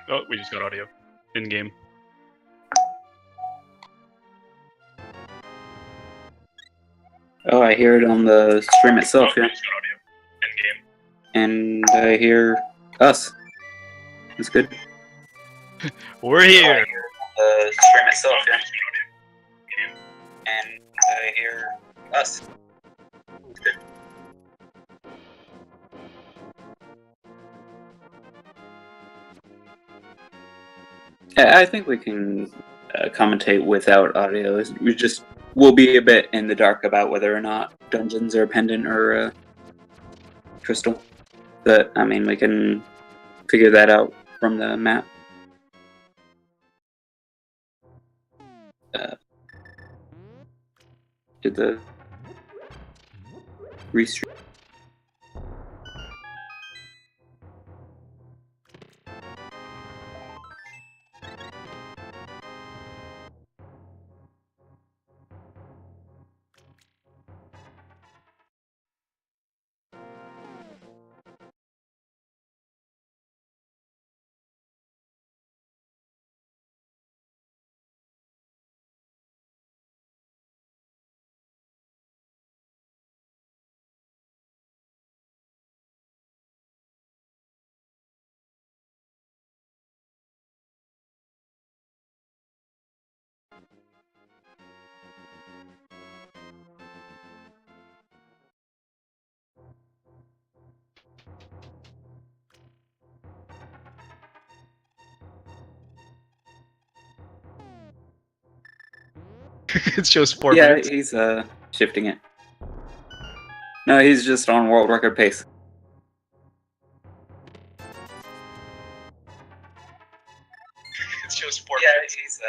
Oh, we just got audio. In-game. Oh, I hear it on the stream itself, Oh, yeah. we just got audio. In-game. And I hear us. That's good. We're here! The stream itself, yeah. And I hear us. That's good. Yeah, I think we can commentate without audio. We'll be a bit in the dark about whether or not dungeons are pendant or crystal. But, I mean, we can figure that out from the map. Did the restream? It shows 4 Yeah, minutes. he's shifting it. No, he's just on world record pace. It shows 4 Yeah, minutes. he's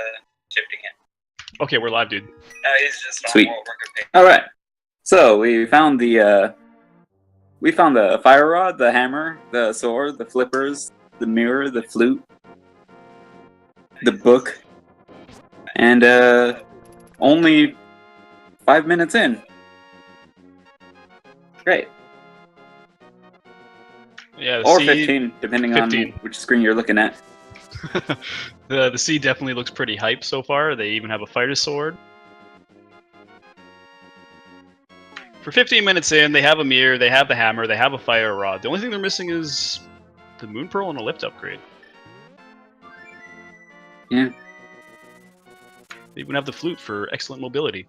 shifting it. Okay, we're live, dude. No, he's just on world record pace. All right. So we found the fire rod, the hammer, the sword, the flippers, the mirror, the flute, the book, and only 5 minutes in. Great. Yeah, Or 15, depending 15. on which screen you're looking at. The sea definitely looks pretty hype so far. They even have a fighter sword. For 15 minutes in, they have a mirror, they have the hammer, they have a fire rod. The only thing they're missing is the moon pearl and a lift upgrade. Yeah. They even have the flute for excellent mobility.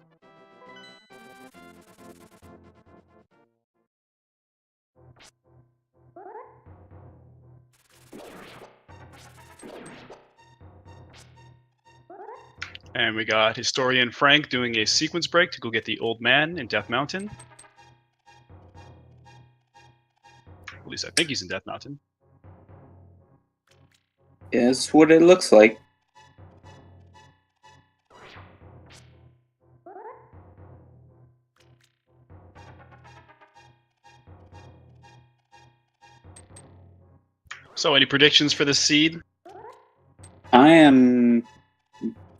And we got Historian Frank doing a sequence break to go get the old man in Death Mountain. At least I think he's in Death Mountain. Yeah, that's what it looks like. So, any predictions for this seed? I am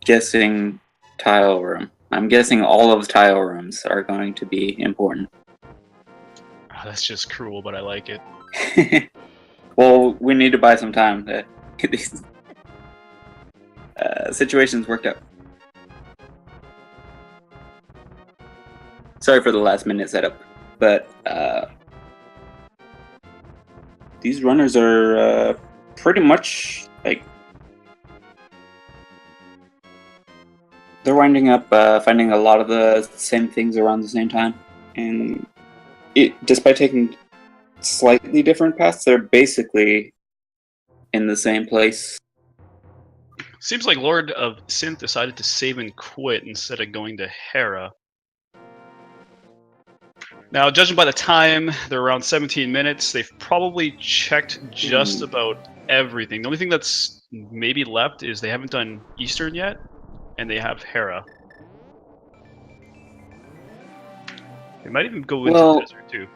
guessing tile room. I'm guessing all of tile rooms are going to be important. Oh, that's just cruel, but I like it. Well, we need to buy some time to get these situations worked out. Sorry for the last minute setup, but these runners are pretty much like they're winding up finding a lot of the same things around the same time, and despite taking slightly different paths, they're basically in the same place. Seems like Lord of Synth decided to save and quit instead of going to Hera. Now, judging by the time, they're around 17 minutes. They've probably checked just about everything. The only thing that's maybe left is they haven't done Eastern yet, and they have Hera. They might even go into the desert too.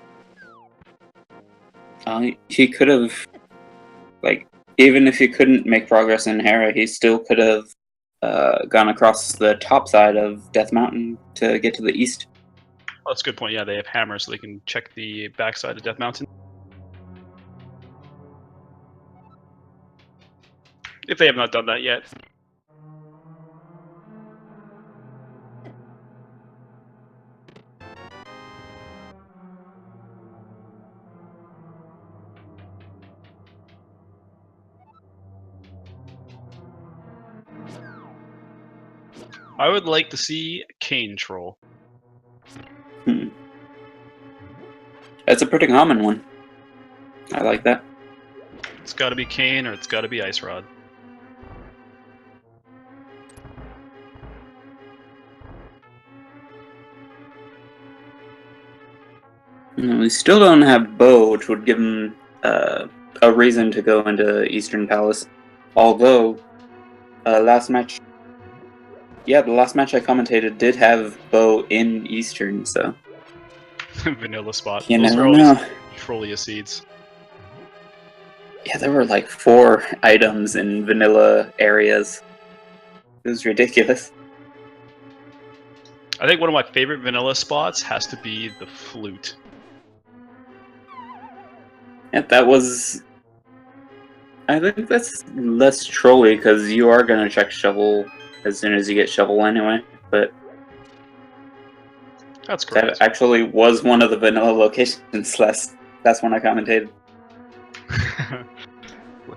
He could have, like, even if he couldn't make progress in Hera, he still could have gone across the top side of Death Mountain to get to the east. Oh, that's a good point. Yeah, they have hammers, so they can check the backside of Death Mountain. If they have not done that yet. I would like to see Cane Troll. That's a pretty common one. I like that. It's got to be Cane or it's got to be Ice Rod. We still don't have Bo, which would give him a reason to go into Eastern Palace. Although, last match... Yeah, the last match I commentated did have Bo in Eastern, so... Vanilla spot. You Those never are always know. Trollia seeds. Yeah, there were like 4 items in vanilla areas. It was ridiculous. I think one of my favorite vanilla spots has to be the flute. Yeah, that was... I think that's less trolly, because you are going to check shovel as soon as you get shovel anyway, but... That's correct. That actually was one of the vanilla locations last when I commentated.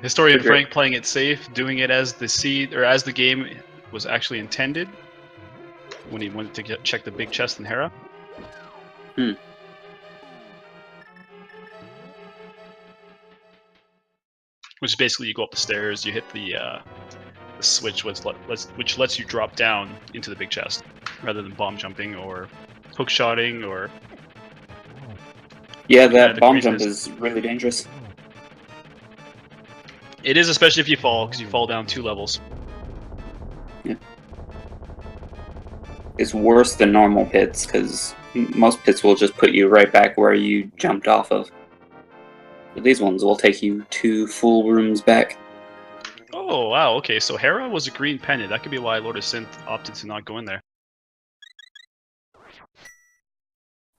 Historian Frank playing it safe, doing it as the seed, or as the game was actually intended, when he went to check the big chest in Hera. Which is basically you go up the stairs, you hit the switch, which lets you drop down into the big chest, rather than bomb jumping or hook shotting or... Yeah, that bomb jump is really dangerous. It is, especially if you fall, because you fall down 2 levels. Yeah. It's worse than normal pits, because most pits will just put you right back where you jumped off of. But these ones will take you 2 full rooms back. Oh, wow, okay, so Hera was a green pendant. That could be why LordoftheSynth opted to not go in there.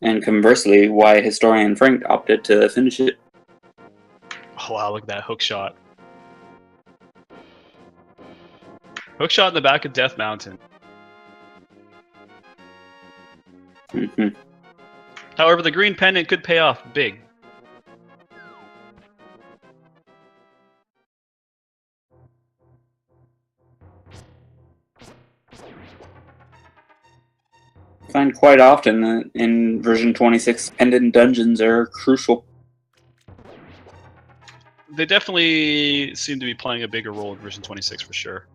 And conversely, why HistorianFrank opted to finish it. Oh, wow, look at that hook shot. Hook shot in the back of Death Mountain. However, the green pendant could pay off big. I find quite often that in version 26, pendant dungeons are crucial. They definitely seem to be playing a bigger role in version 26 for sure.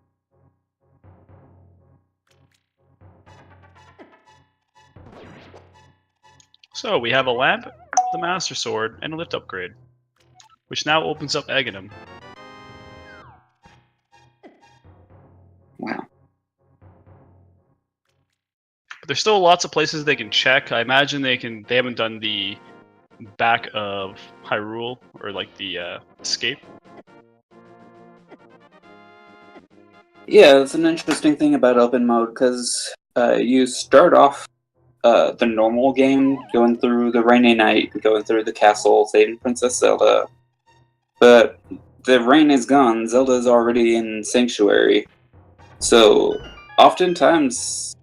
So we have a lamp, the Master Sword, and a lift upgrade, which now opens up Aghanim. Wow. But there's still lots of places they can check. I imagine they haven't done the back of Hyrule, or like the escape. Yeah, it's an interesting thing about open mode, because you start off the normal game, going through the Rainy Night, going through the castle, saving Princess Zelda. But the rain is gone, Zelda's already in Sanctuary. So, oftentimes,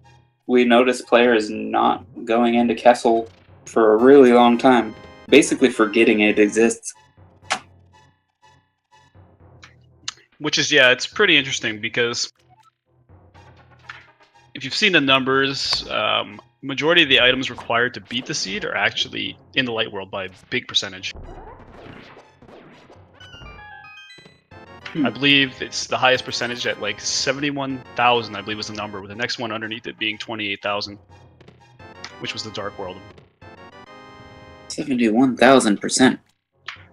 we notice players not going into castle for a really long time, basically forgetting it exists. Which is, yeah, it's pretty interesting, because if you've seen the numbers, majority of the items required to beat the seed are actually in the light world by a big percentage. I believe it's the highest percentage at like 71,000, I believe was the number, with the next one underneath it being 28,000, which was the Dark World. 71,000%.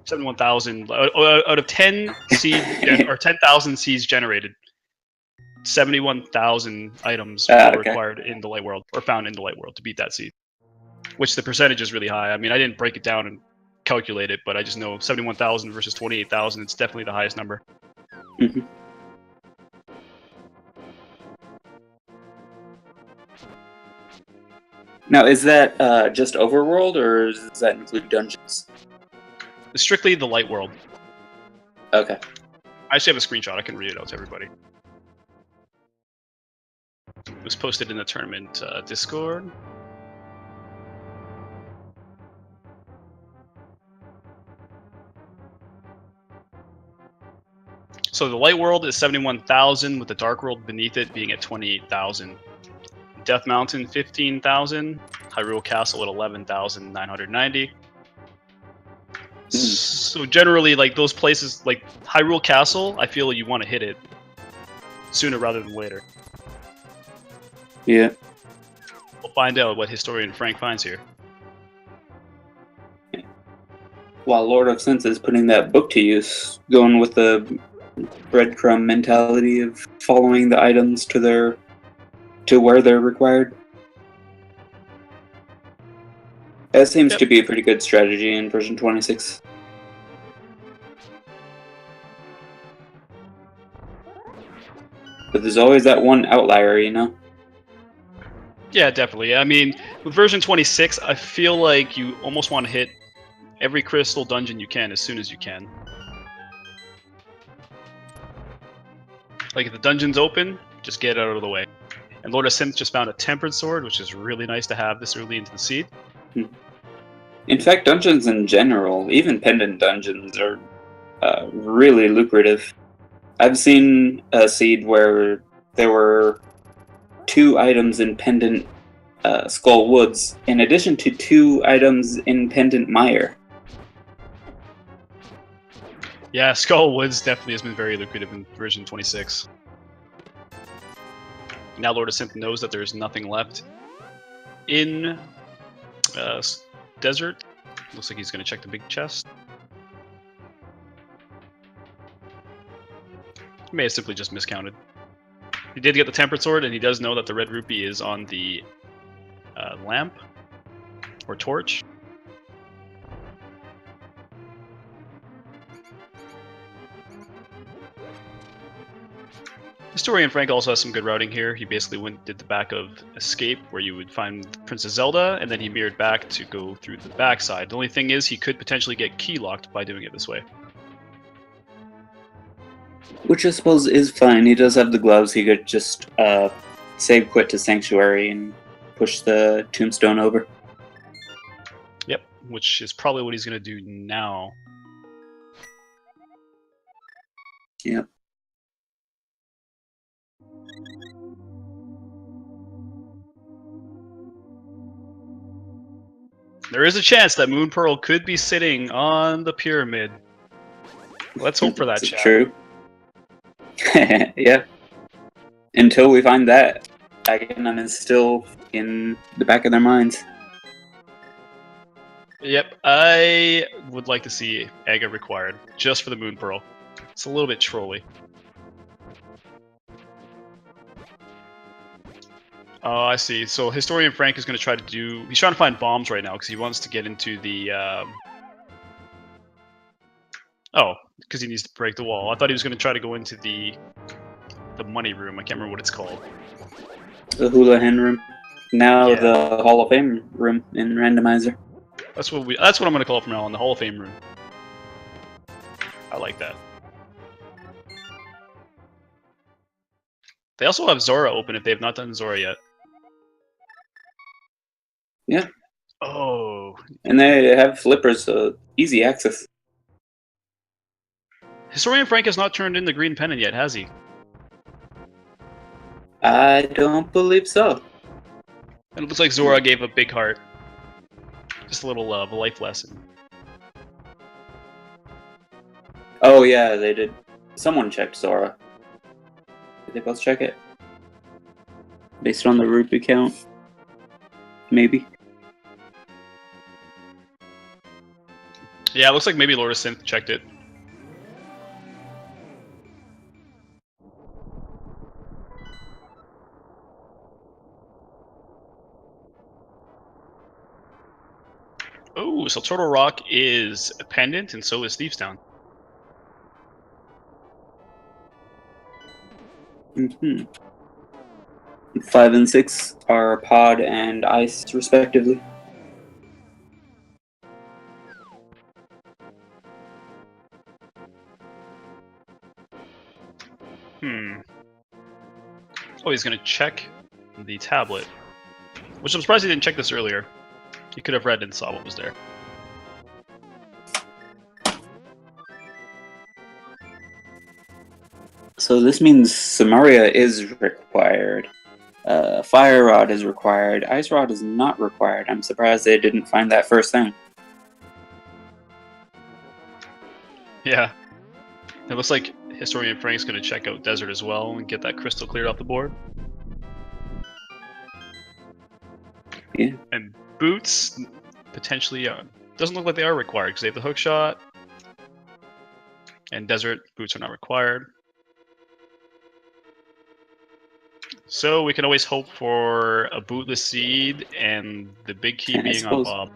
71,000 out of 10 seed or 10,000 seeds generated. 71,000 items were required in the light world, or found in the light world, to beat that seed. Which the percentage is really high. I mean, I didn't break it down and calculate it, but I just know 71,000 versus 28,000. It's definitely the highest number. Mm-hmm. Now, is that just overworld, or does that include dungeons? It's strictly the light world. Okay. I actually have a screenshot. I can read it out to everybody. It was posted in the tournament Discord. So the light world is 71,000, with the dark world beneath it being at 28,000. Death Mountain 15,000. Hyrule Castle at 11,990. So generally, like those places, like Hyrule Castle, I feel you want to hit it sooner rather than later. Yeah. We'll find out what Historian Frank finds here. While LordoftheSynth is putting that book to use, going with the breadcrumb mentality of following the items to where they're required. That seems to be a pretty good strategy in version 26. But there's always that one outlier, you know? Yeah, definitely. I mean, with version 26, I feel like you almost want to hit every crystal dungeon you can as soon as you can. Like, if the dungeon's open, just get out of the way. And LordoftheSynth just found a tempered sword, which is really nice to have this early into the seed. In fact, dungeons in general, even pendant dungeons, are really lucrative. I've seen a seed where there were 2 items in pendant Skull Woods, in addition to 2 items in pendant Mire. Yeah, Skull Woods definitely has been very lucrative in version 26. Now LordoftheSynth knows that there's nothing left in Desert. Looks like he's going to check the big chest. He may have simply just miscounted. He did get the tempered sword, and he does know that the red rupee is on the lamp or torch. Historian Frank also has some good routing here. He basically did the back of Escape, where you would find Princess Zelda, and then he mirrored back to go through the backside. The only thing is, he could potentially get key locked by doing it this way. Which I suppose is fine. He does have the gloves. He could just save quit to Sanctuary and push the tombstone over. Yep, which is probably what he's going to do now. Yep. There is a chance that Moon Pearl could be sitting on the pyramid. Let's hope for that, chat. True. Yeah. Until we find that, Agamemnon is still in the back of their minds. Yep, I would like to see Aga required, just for the Moon Pearl. It's a little bit trolly. Oh, I see. So Historian Frank is going to try to do... He's trying to find bombs right now, because he wants to get into the... Oh, because he needs to break the wall. I thought he was going to try to go into the money room. I can't remember what it's called. The Hula Hen room. Now the Hall of Fame room in Randomizer. That's what I'm going to call it from now on, the Hall of Fame room. I like that. They also have Zora open if they have not done Zora yet. Yeah. Oh. And they have flippers, so easy access. Historian Frank has not turned in the green pennant yet, has he? I don't believe so. And it looks like Zora gave a big heart. Just a little love, a life lesson. Oh yeah, they did. Someone checked Zora. Did they both check it? Based on the rupee count? Maybe. Yeah, it looks like maybe LordoftheSynth checked it. Oh, so Turtle Rock is a pendant, and so is Thieves Town. Mm-hmm. 5 and 6 are pod and ice, respectively. Oh, he's going to check the tablet. Which I'm surprised he didn't check this earlier. He could have read and saw what was there. So this means Samaria is required. Fire Rod is required. Ice Rod is not required. I'm surprised they didn't find that first thing. Yeah. It looks like Historian Frank's going to check out Desert as well and get that crystal cleared off the board. Yeah. And Boots, potentially, doesn't look like they are required because they have the hook shot. And Desert, Boots are not required. So we can always hope for a Bootless Seed and the big key being on Bob.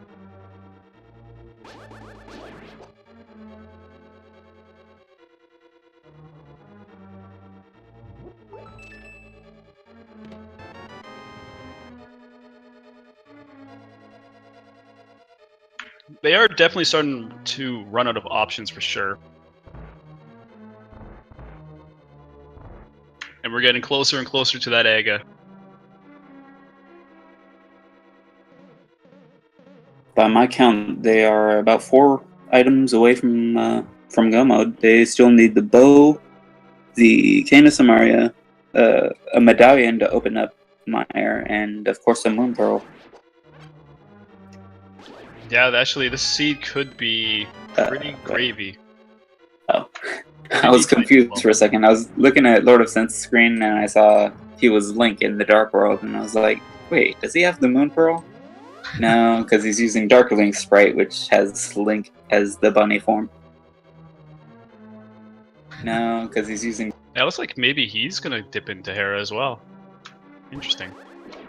They are definitely starting to run out of options for sure. And we're getting closer and closer to that Aga. By my count, they are about 4 items away from go mode. They still need the bow, the Cane of Samaria, a medallion to open up Mire, and of course a moon pearl. Yeah, actually, this seed could be pretty gravy. Oh. I was confused for a second. I was looking at LordoftheSynth's screen and I saw he was Link in the Dark World, and I was like, wait, does he have the Moon Pearl? No, because he's using Dark Link's sprite, which has Link as the bunny form. No, because he's using... Yeah, it looks like maybe he's going to dip into Hera as well. Interesting.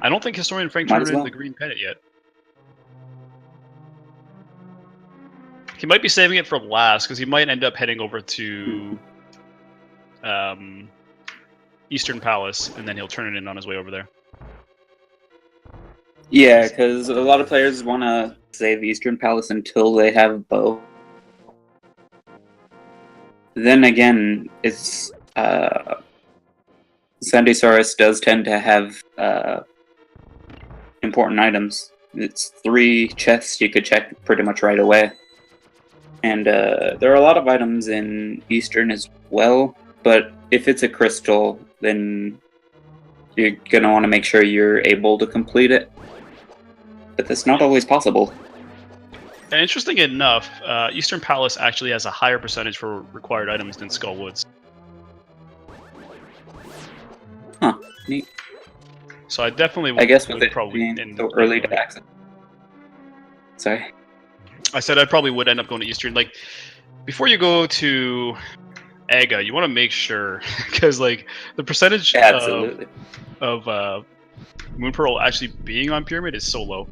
I don't think Historian Frank turned in the green pennant yet. He might be saving it for last, because he might end up heading over to Eastern Palace, and then he'll turn it in on his way over there. Yeah, because a lot of players want to save Eastern Palace until they have bow. Then again, it's Sandisaurus does tend to have important items. It's 3 chests you could check pretty much right away. And there are a lot of items in Eastern as well, but if it's a crystal, then you're going to want to make sure you're able to complete it. But that's not always possible. And interesting enough, Eastern Palace actually has a higher percentage for required items than Skullwoods. Huh, neat. So I definitely I guess with would it probably being so early to access. Sorry? I said I probably would end up going to Eastern. Like, before you go to Aga, you want to make sure, because like the percentage of Moon Pearl actually being on Pyramid is so low.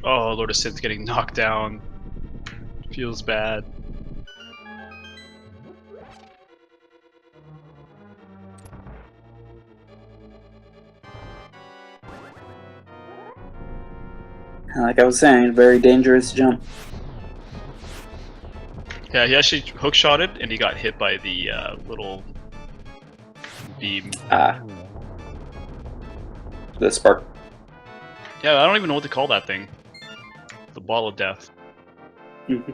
Oh, LordoftheSynth getting knocked down. Feels bad. Like I was saying, very dangerous jump. Yeah, he actually hook-shotted, and he got hit by the little beam. The spark. Yeah, I don't even know what to call that thing. The ball of death. Mm-hmm.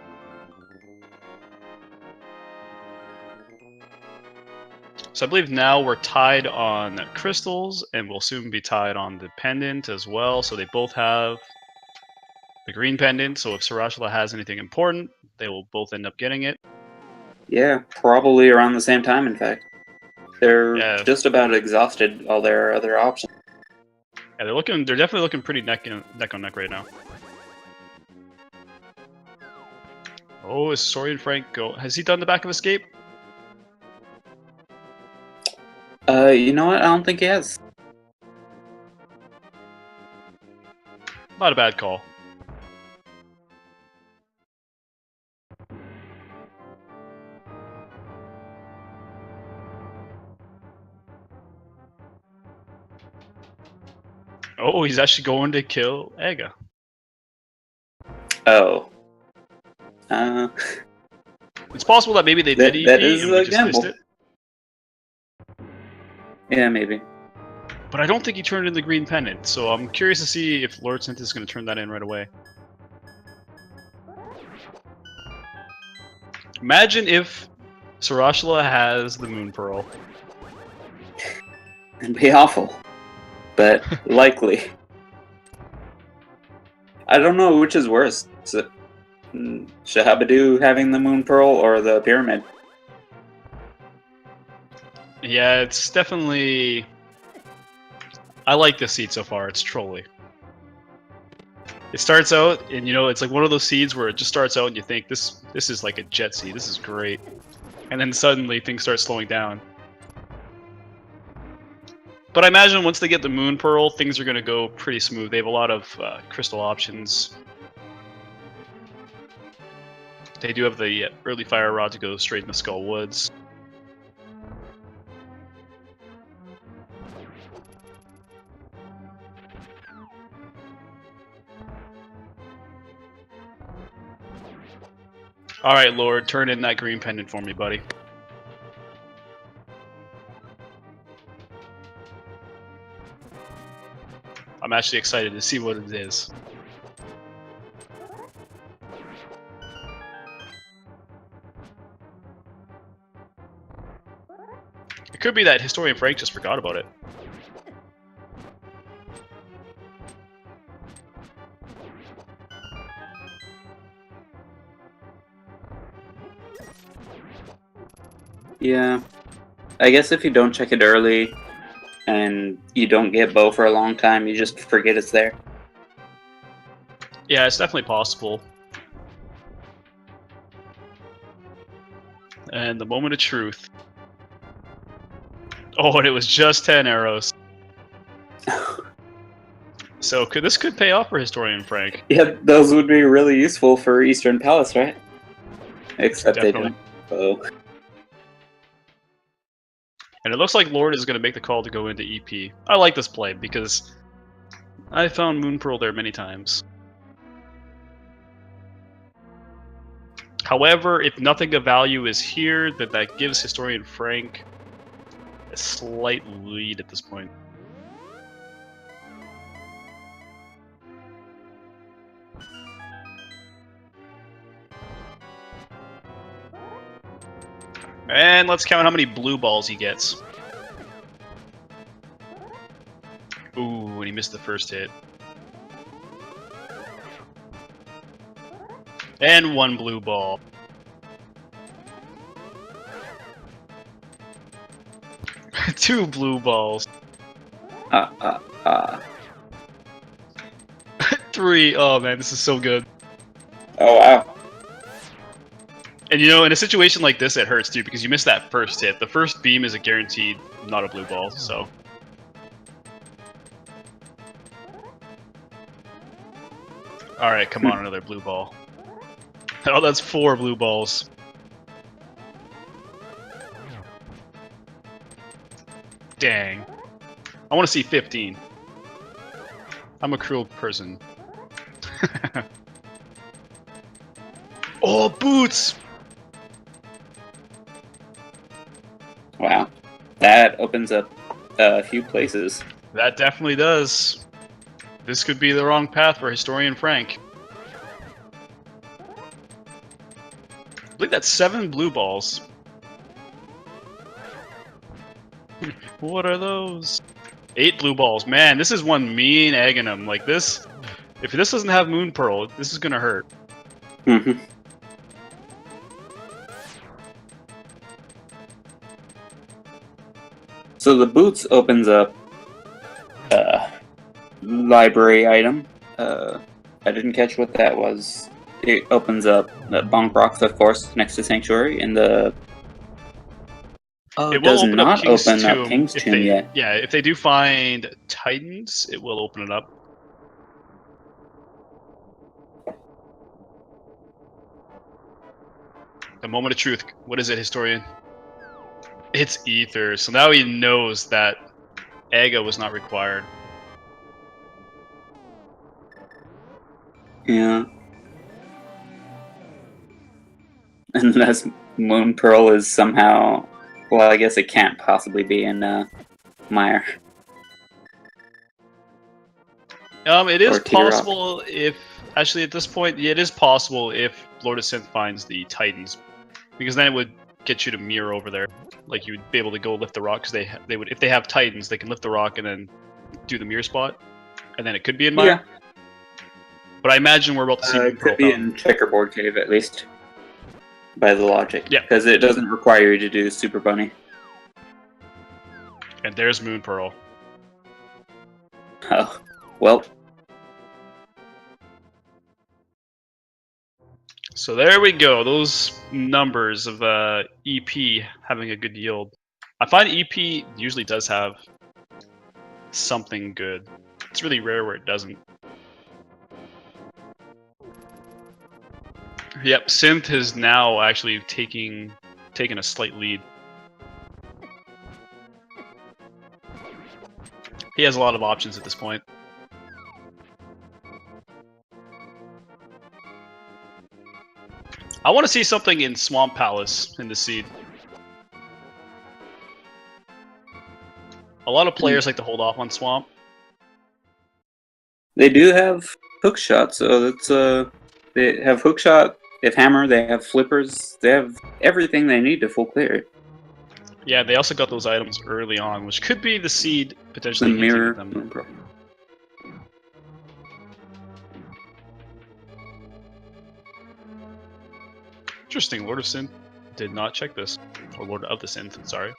So I believe now we're tied on crystals, and we'll soon be tied on the pendant as well. So they both have the green pendant, so if Sarashla has anything important, they will both end up getting it. Yeah, probably around the same time, in fact. They're just about exhausted all their other options. Yeah, they're definitely looking pretty neck on neck right now. Oh, is Historian Frank go? Has he done the back of escape? You know what? I don't think he has. Not a bad call. Oh, he's actually going to kill Aga. Oh. It's possible that maybe they did EP that is and we a just gamble. missed it. Yeah, maybe. But I don't think he turned in the green pennant, so I'm curious to see if LordoftheSynth is going to turn that in right away. Imagine if Sarashla has the Moon Pearl. It'd be awful, but likely. I don't know which is worse. Is it Shahabadu having the Moon Pearl or the Pyramid? Yeah, it's definitely... I like this seed so far, it's trolly. It starts out, and you know, it's like one of those seeds where it just starts out and you think, this is like a jet seed, this is great. And then suddenly things start slowing down. But I imagine once they get the Moon Pearl, things are going to go pretty smooth. They have a lot of crystal options. They do have the early Fire Rod to go straight into Skull Woods. Alright, Lord, turn in that green pendant for me, buddy. I'm actually excited to see what it is. It could be that HistorianFrank just forgot about it. Yeah. I guess if you don't check it early and you don't get bow for a long time, you just forget it's there. Yeah, it's definitely possible. And the moment of truth. Oh, and it was just 10 arrows. So this could pay off for HistorianFrank. Yeah, those would be really useful for Eastern Palace, right? Except Definitely. they don't. Oh. And it looks like Lord is going to make the call to go into EP. I like this play because I found Moon Pearl there many times. However, if nothing of value is here, then that gives HistorianFrank a slight lead at this point. And let's count how many blue balls he gets. Ooh, and he missed the first hit. And one blue ball. Two blue balls. Three. Oh man, this is so good. Oh wow. And you know, in a situation like this, it hurts too because you missed that first hit. The first beam is a guaranteed, not a blue ball, so. Alright, come on, another blue ball. Oh, that's 4 blue balls. Dang. I want to see 15. I'm a cruel person. Oh, boots! Wow. That opens up a few places. That definitely does. This could be the wrong path for HistorianFrank. I believe that's 7 blue balls. What are those? 8 blue balls. Man, this is one mean Aghanim. Like this, if this doesn't have Moon Pearl, this is gonna hurt. Mm-hmm. So the boots opens up library item. I didn't catch what that was. It opens up Bonk Rocks, of course, next to Sanctuary, and the... Oh, it does not open up King's Tomb yet. Yeah, if they do find Titans, it will open it up. The moment of truth. What is it, Historian? It's Ether. So now he knows that Aga was not required. Yeah. Unless Moon Pearl is somehow... Well, I guess it can't possibly be in Mire. It is Or T-Rock. possible if actually at this point, yeah, it is possible if LordoftheSynth finds the Titans, because then it would get you to mirror over there. Like you would be able to go lift the rock because they would, if they have Titans, they can lift the rock and then do the mirror spot, and then it could be in Mire. Yeah. But I imagine we're about to see It could be in Checkerboard Cave at least, by the logic. Yeah. Because it doesn't require you to do Super Bunny. And there's Moon Pearl. Oh, well. So there we go. Those numbers of EP having a good yield. I find EP usually does have something good. It's really rare where it doesn't. Yep, Synth is now actually taking a slight lead. He has a lot of options at this point. I want to see something in Swamp Palace in the seed. A lot of players like to hold off on Swamp. They do have hook shot, so that's they have hook shot, they have hammer, they have flippers, they have everything they need to full clear it. Yeah, they also got those items early on, which could be the seed potentially The mirror. them. Interesting, Lord of Synth did not check this. Or Lord of the Synth, sorry.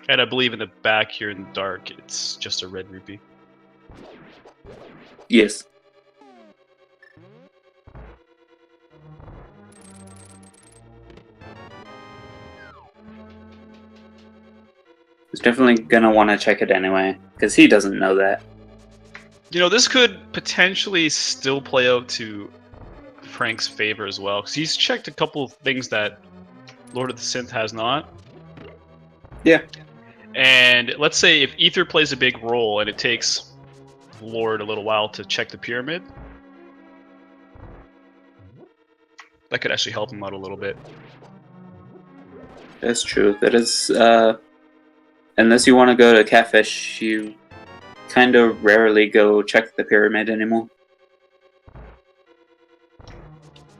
And I believe in the back here in the dark, it's just a red rupee. Yes. He's definitely gonna want to check it anyway, because he doesn't know that. You know, this could potentially still play out to Frank's favor as well, because he's checked a couple of things that Lord of the Synth has not. Yeah. And let's say if Ether plays a big role and it takes Lord a little while to check the pyramid, that could actually help him out a little bit. That's true. That is, unless you want to go to Catfish, you kind of rarely go check the pyramid anymore.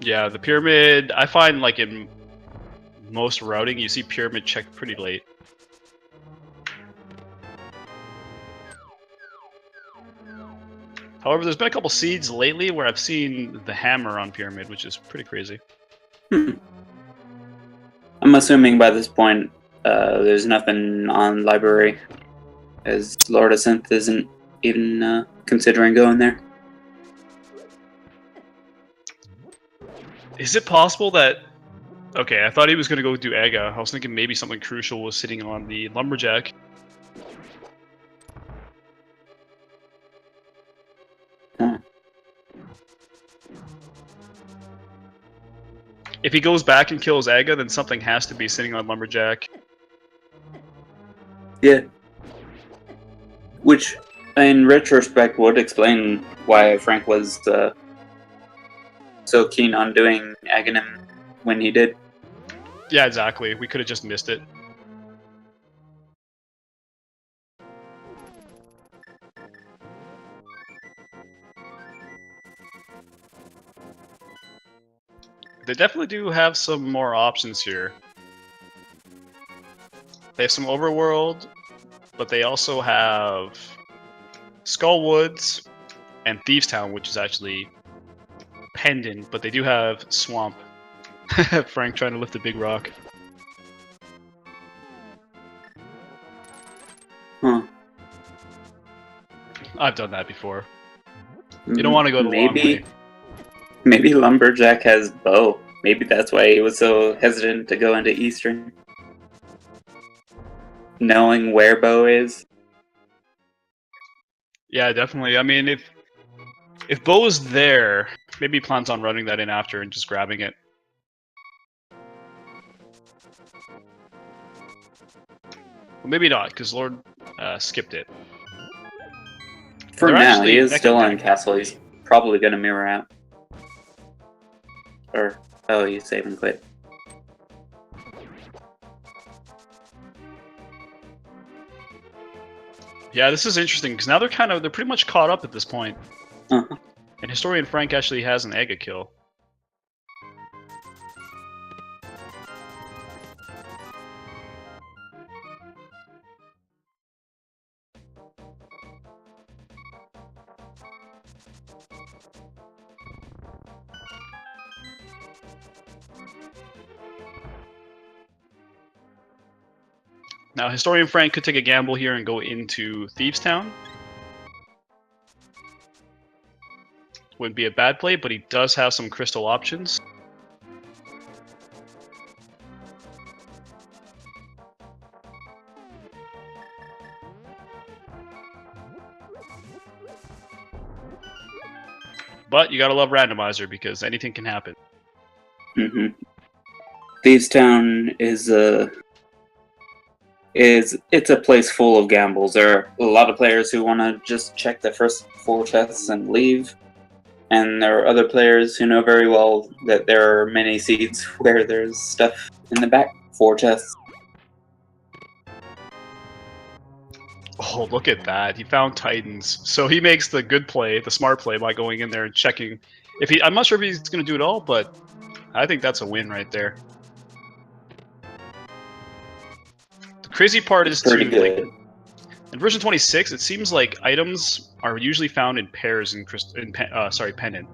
Yeah, the pyramid, I find like in most routing, you see pyramid checked pretty late. However, there's been a couple seeds lately where I've seen the hammer on pyramid, which is pretty crazy. I'm assuming by this point there's nothing on library, as LordoftheSynth isn't even considering going there. Is it possible that... Okay, I thought he was going to go do Aga. I was thinking maybe something crucial was sitting on the Lumberjack. Huh. If he goes back and kills Aga, then something has to be sitting on Lumberjack. Yeah. Which, in retrospect, would explain why Frank was so keen on doing Aghanim when he did. Yeah, exactly. We could have just missed it. They definitely do have some more options here. They have some Overworld, but they also have Skull Woods and Thieves Town, which is actually pendant, but they do have Swamp. Frank trying to lift a big rock. Huh. I've done that before. You don't want to go the long way. Maybe Lumberjack has bow. Maybe that's why he was so hesitant to go into Eastern. Knowing where bow is. Yeah, definitely. I mean, if Bo's there, maybe he plans on running that in after and just grabbing it. Well, maybe not, because Lord skipped it. For They're now, actually he is neck still and in neck. castle. He's probably gonna mirror out. Or oh, you save and quit. Yeah, this is interesting because now they're pretty much caught up at this point. Uh-huh. And Historian Frank actually has an Ega kill. Now, Historian Frank could take a gamble here and go into Thieves Town. Wouldn't be a bad play, but he does have some crystal options. But you gotta love Randomizer because anything can happen. Mm-hmm. Thieves Town is it's a place full of gambles. There are a lot of players who want to just check the first 4 chests and leave, and there are other players who know very well that there are many seeds where there's stuff in the back 4 chests. Oh, look at that. He found Titans. So he makes the good play, the smart play, by going in there and checking. I'm not sure if he's going to do it all, but I think that's a win right there. The crazy part is Pretty good. Like, in version 26, it seems like items are usually found in pairs in Pendant.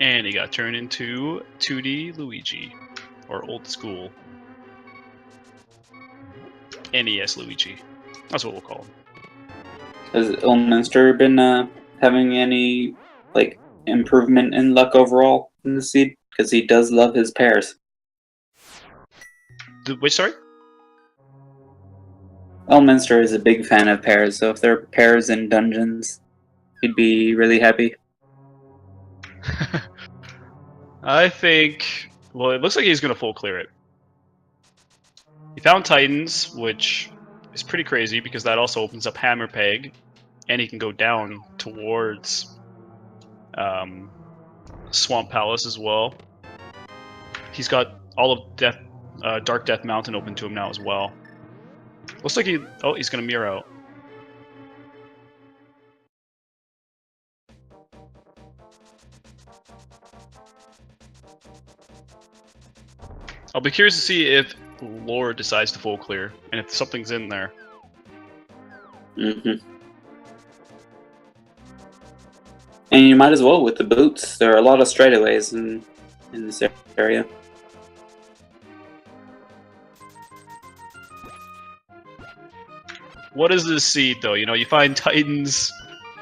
And he got turned into 2D Luigi, or old school NES Luigi. That's what we'll call him. Has Elminster been having any like improvement in luck overall in the seed? Because he does love his pairs. Which, sorry? Elminster is a big fan of pairs, so if there are pairs in dungeons, he'd be really happy. I think... Well, it looks like he's going to full clear it. He found Titans, which is pretty crazy because that also opens up Hammer Peg, and he can go down towards Swamp Palace as well. He's got all of Dark Death Mountain open to him now as well. Looks like he's going to mirror out. I'll be curious to see if Lord decides to full clear, and if something's in there. Mm-hmm. And you might as well with the boots. There are a lot of straightaways in this area. What is this seed, though? You know, you find Titans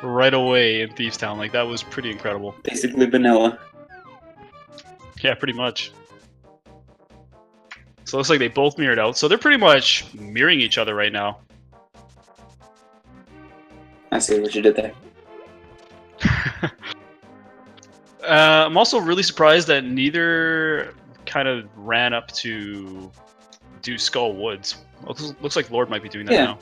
right away in Thieves Town. Like, that was pretty incredible. Basically vanilla. Yeah, pretty much. So it looks like they both mirrored out. So they're pretty much mirroring each other right now. I see what you did there. I'm also really surprised that neither kind of ran up to do Skull Woods. Looks like Lord might be doing that now.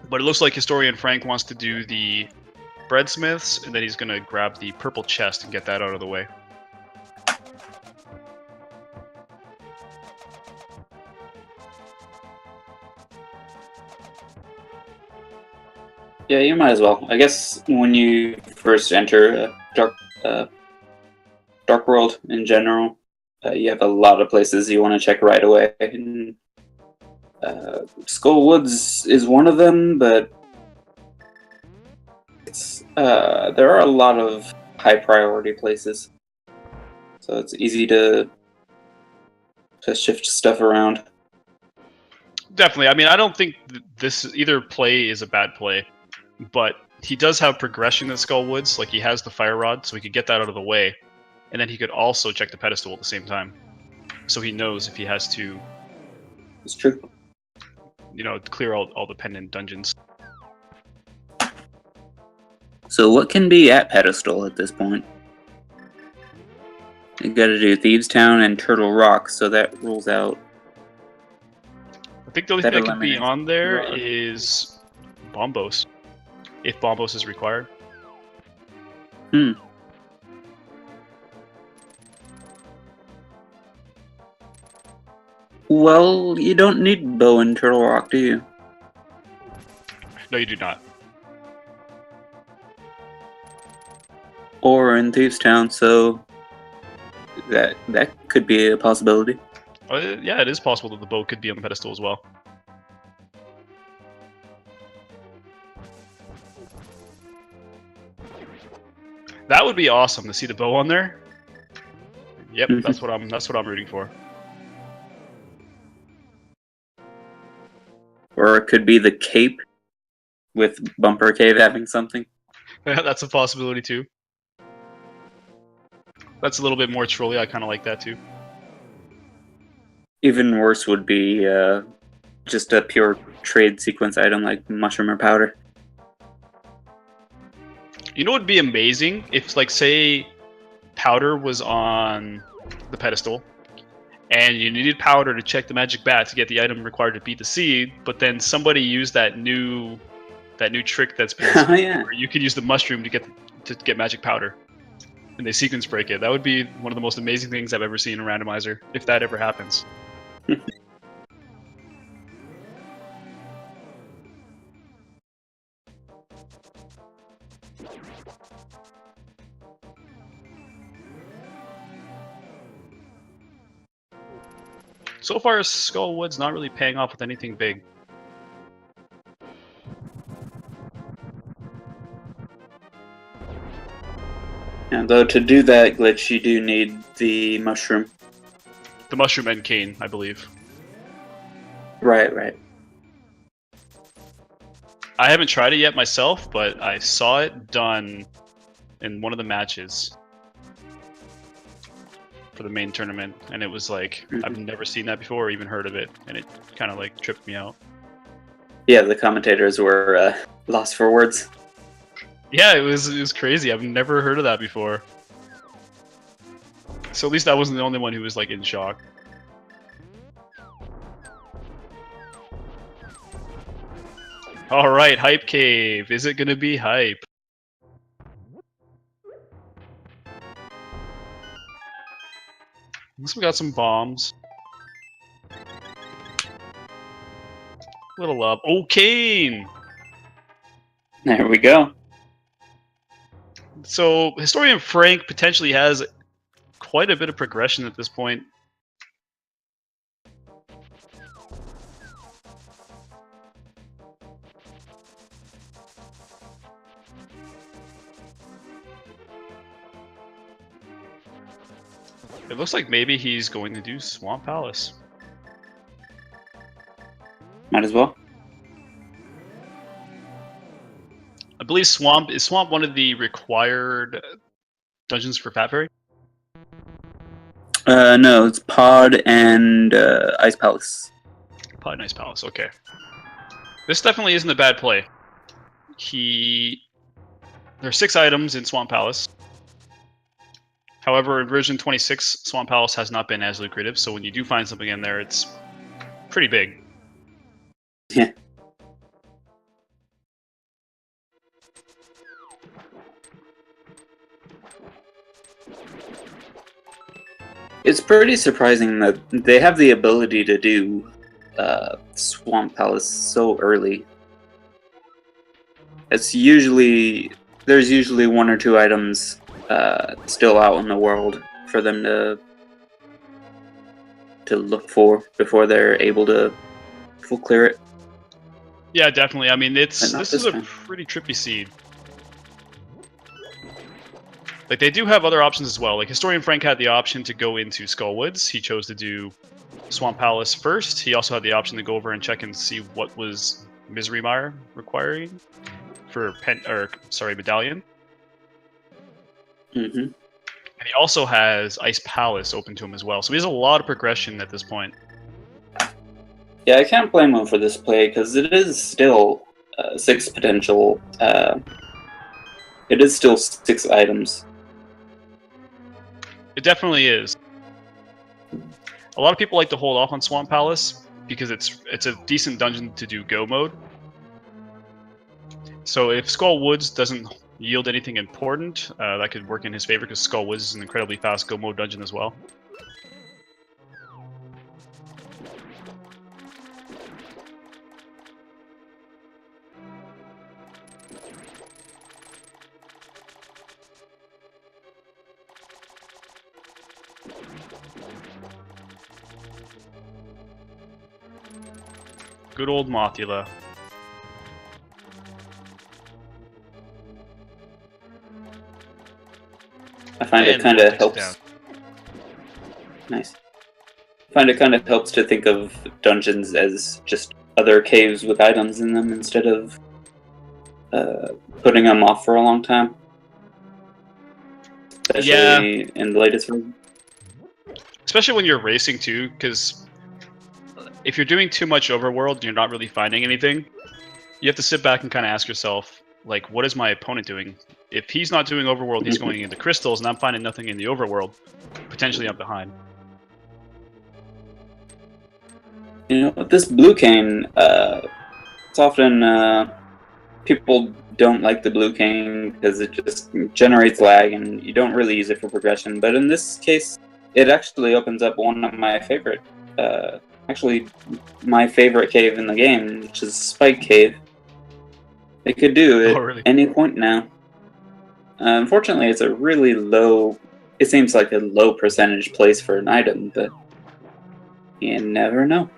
But it looks like Historian Frank wants to do the Breadsmiths, and then he's going to grab the purple chest and get that out of the way. Yeah, you might as well. I guess when you first enter Dark World in general, you have a lot of places you want to check right away. And, Skull Woods is one of them, but there are a lot of high priority places, so it's easy to shift stuff around. Definitely. I mean, I don't think this either play is a bad play, but he does have progression in Skull Woods. Like, he has the Fire Rod, so he could get that out of the way, and then he could also check the pedestal at the same time, so he knows if he has to. It's true. You know, clear all the pendant dungeons. So what can be at Pedestal at this point? You gotta do Thieves Town and Turtle Rock, so that rules out. I think the only That thing that could be eliminates on there Rod. is Bombos, if Bombos is required. Well, you don't need Bow in Turtle Rock, do you? No, you do not. Or in Thieves Town, so that could be a possibility. Yeah, it is possible that the bow could be on the pedestal as well. That would be awesome to see the bow on there. Yep, that's what I'm rooting for. Or it could be the Cape with Bumper Cave having something. That's a possibility too. That's a little bit more trolly. I kind of like that too. Even worse would be just a pure trade sequence item like Mushroom or Powder. You know what would be amazing if, like, say, Powder was on the pedestal, and you needed Powder to check the magic bat to get the item required to beat the seed, but then somebody used that new trick that's been Oh, yeah. where you could use the mushroom to get magic powder, and they sequence break it. That would be one of the most amazing things I've ever seen in Randomizer, if that ever happens. So far, Skullwood's not really paying off with anything big. And though to do that glitch, you do need the mushroom. The mushroom and cane, I believe. Right. I haven't tried it yet myself, but I saw it done in one of the matches for the main tournament, and it was like, I've never seen that before or even heard of it, and it kind of like tripped me out. Yeah, the commentators were lost for words. Yeah, it was crazy. I've never heard of that before. So at least I wasn't the only one who was like in shock. Alright, Hype Cave. Is it gonna be hype? Looks like we got some bombs. Little love. Oh, cane! There we go. So, Historian Frank potentially has quite a bit of progression at this point. It looks like maybe he's going to do Swamp Palace. Might as well. I believe is Swamp one of the required dungeons for Fat Fairy? No, it's Pod and Ice Palace. Pod and Ice Palace, okay. This definitely isn't a bad play. There are 6 items in Swamp Palace. However, in version 26, Swamp Palace has not been as lucrative, so when you do find something in there, it's pretty big. Yeah. It's pretty surprising that they have the ability to do Swamp Palace so early. There's usually 1 or 2 items still out in the world for them to look for before they're able to full clear it. Yeah, definitely. I mean, this is a time. pretty trippy seed. Like, they do have other options as well. Like, Historian Frank had the option to go into Skullwoods. He chose to do Swamp Palace first. He also had the option to go over and check and see what was Misery Mire requiring for Medallion. Mm-hmm. And he also has Ice Palace open to him as well. So he has a lot of progression at this point. Yeah, I can't blame him for this play because it is still 6 potential It is still 6 items. It definitely is. A lot of people like to hold off on Swamp Palace because it's a decent dungeon to do go mode. So if Skull Woods doesn't yield anything important, that could work in his favor because Skull Woods is an incredibly fast go mode dungeon as well. Good old Mothula. I find it kind of helps. Nice. I find it kind of helps to think of dungeons as just other caves with items in them instead of putting them off for a long time. Especially in the latest version. Especially when you're racing too, because if you're doing too much overworld and you're not really finding anything, you have to sit back and kind of ask yourself, like, what is my opponent doing? If he's not doing overworld, he's going into crystals, and I'm finding nothing in the overworld. Potentially I'm behind. You know, with this blue cane, it's often people don't like the blue cane because it just generates lag and you don't really use it for progression. But in this case, it actually opens up one of my favorite, actually my favorite cave in the game, which is Spike Cave. It could do it really? Any point now. Unfortunately, it's a really low, it seems like a low percentage place for an item, but you never know.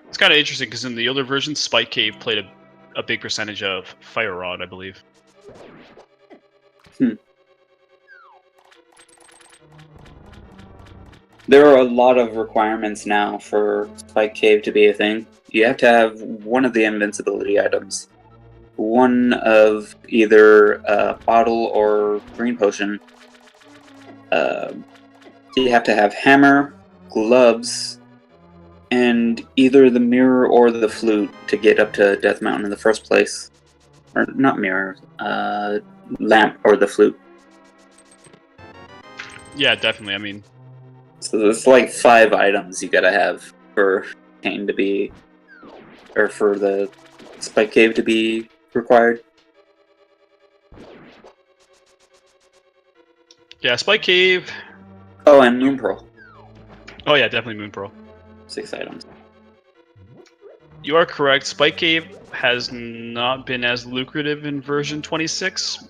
It's kind of interesting because in the older version, Spike Cave played a big percentage of Fire Rod, I believe. There are a lot of requirements now for Spike Cave to be a thing. You have to have one of the invincibility items, one of either a bottle or green potion. You have to have hammer, gloves, and either the mirror or the flute to get up to Death Mountain in the first place. Or not mirror, lamp or the flute. Yeah, definitely. I mean, so it's like 5 items you gotta have for Kane to be, or for the Spike Cave to be required. Yeah, Spike Cave. Oh, and Moon Pearl. Oh yeah, definitely Moon Pearl. 6 items. You are correct. Spike Cave has not been as lucrative in version 26.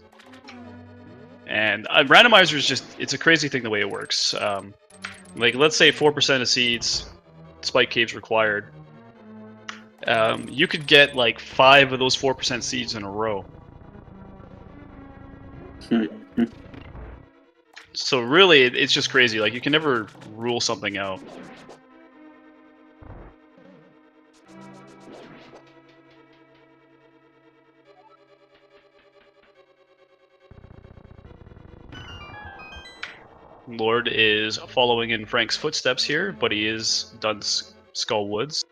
And Randomizer is just, it's a crazy thing the way it works. Like, let's say 4% of seeds, Spike Cave's required. You could get like 5 of those 4% seeds in a row. So really, it's just crazy. Like, you can never rule something out. Lord is following in Frank's footsteps here, but he is done Skull Woods.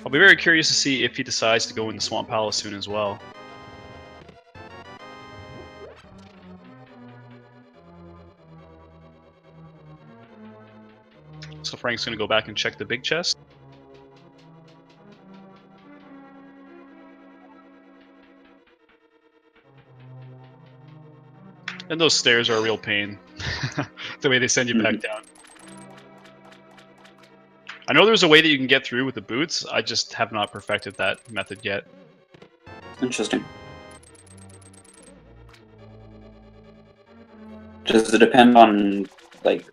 I'll be very curious to see if he decides to go into Swamp Palace soon as well. So Frank's going to go back and check the big chest. And those stairs are a real pain. The way they send you back down. I know there's a way that you can get through with the boots, I just have not perfected that method yet. Interesting. Does it depend on, like,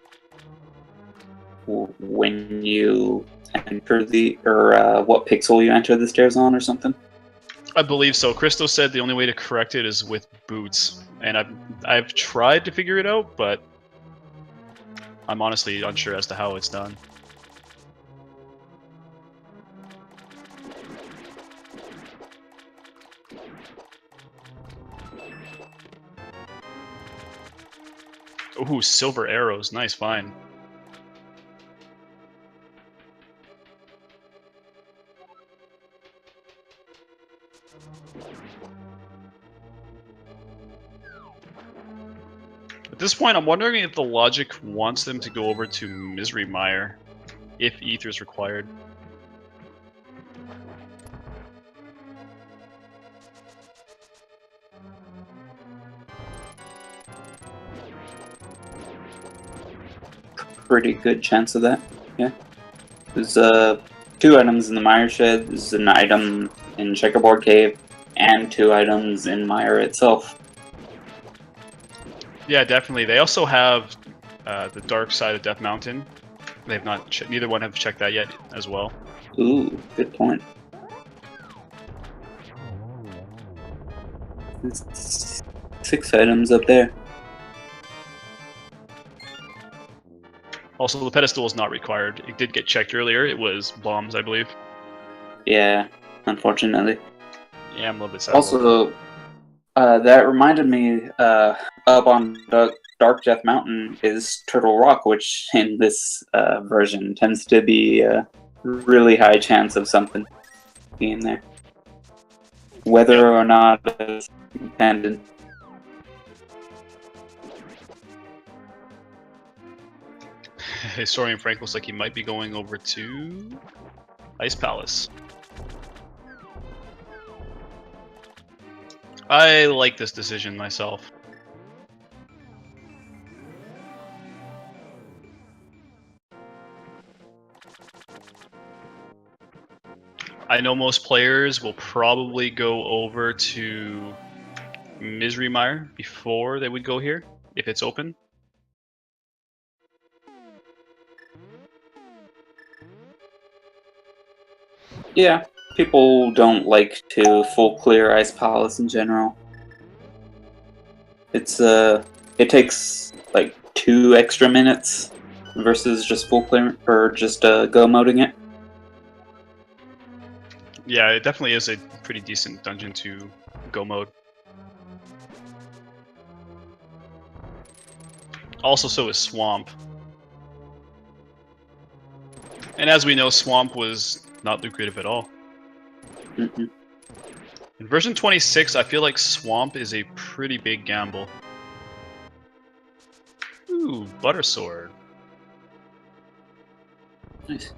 when you enter the, or what pixel you enter the stairs on or something? I believe so. Christo said the only way to correct it is with boots, and I've tried to figure it out, but I'm honestly unsure as to how it's done. Ooh, silver arrows. Nice find. At this point, I'm wondering if the logic wants them to go over to Misery Mire, if ether is required. Pretty good chance of that, yeah. There's 2 items in the Mire Shed, there's an item in Checkerboard Cave, and 2 items in Mire itself. Yeah, definitely. They also have the dark side of Death Mountain. They have not. Neither one have checked that yet, as well. Ooh, good point. There's 6 items up there. Also, the pedestal is not required. It did get checked earlier. It was bombs, I believe. Yeah, unfortunately. Yeah, I'm a little bit sad. Also, that reminded me, up on Dark Death Mountain is Turtle Rock, which in this version tends to be a really high chance of something being there. Whether or not it's dependent. HistorianFrank looks like he might be going over to Ice Palace. I like this decision myself. I know most players will probably go over to Misery Mire before they would go here, if it's open. Yeah, people don't like to full clear Ice Palace in general. It's it takes like 2 extra minutes versus just full clear or just go moding it. Yeah, it definitely is a pretty decent dungeon to go mode. Also, so is Swamp. And as we know, Swamp was not lucrative at all. Mm-hmm. In version 26, I feel like Swamp is a pretty big gamble. Ooh, Butter Sword. Nice.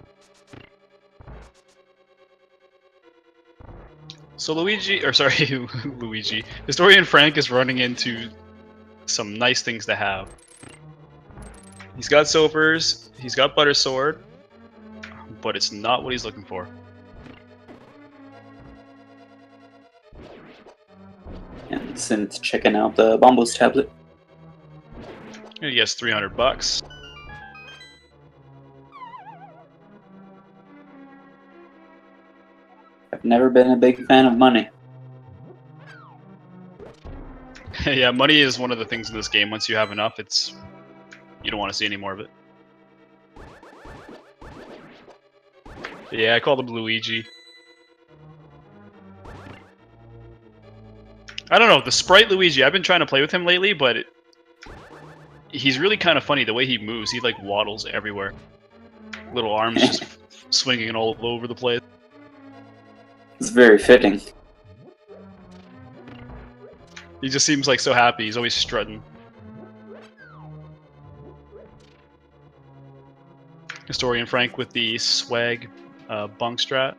So Luigi, or sorry, Luigi, HistorianFrank is running into some nice things to have. He's got Soapers, he's got Butter Sword, but it's not what he's looking for. And Synth checking out the Bombos tablet. And he gets $300. I've never been a big fan of money. Yeah, money is one of the things in this game. Once you have enough, it's you don't want to see any more of it. But yeah, I called him Luigi. I don't know, the sprite Luigi, I've been trying to play with him lately, but he's really kind of funny the way he moves. He like waddles everywhere. Little arms just swinging all over the place. It's very fitting. He just seems like so happy. He's always strutting. HistorianFrank with the swag bunk strat.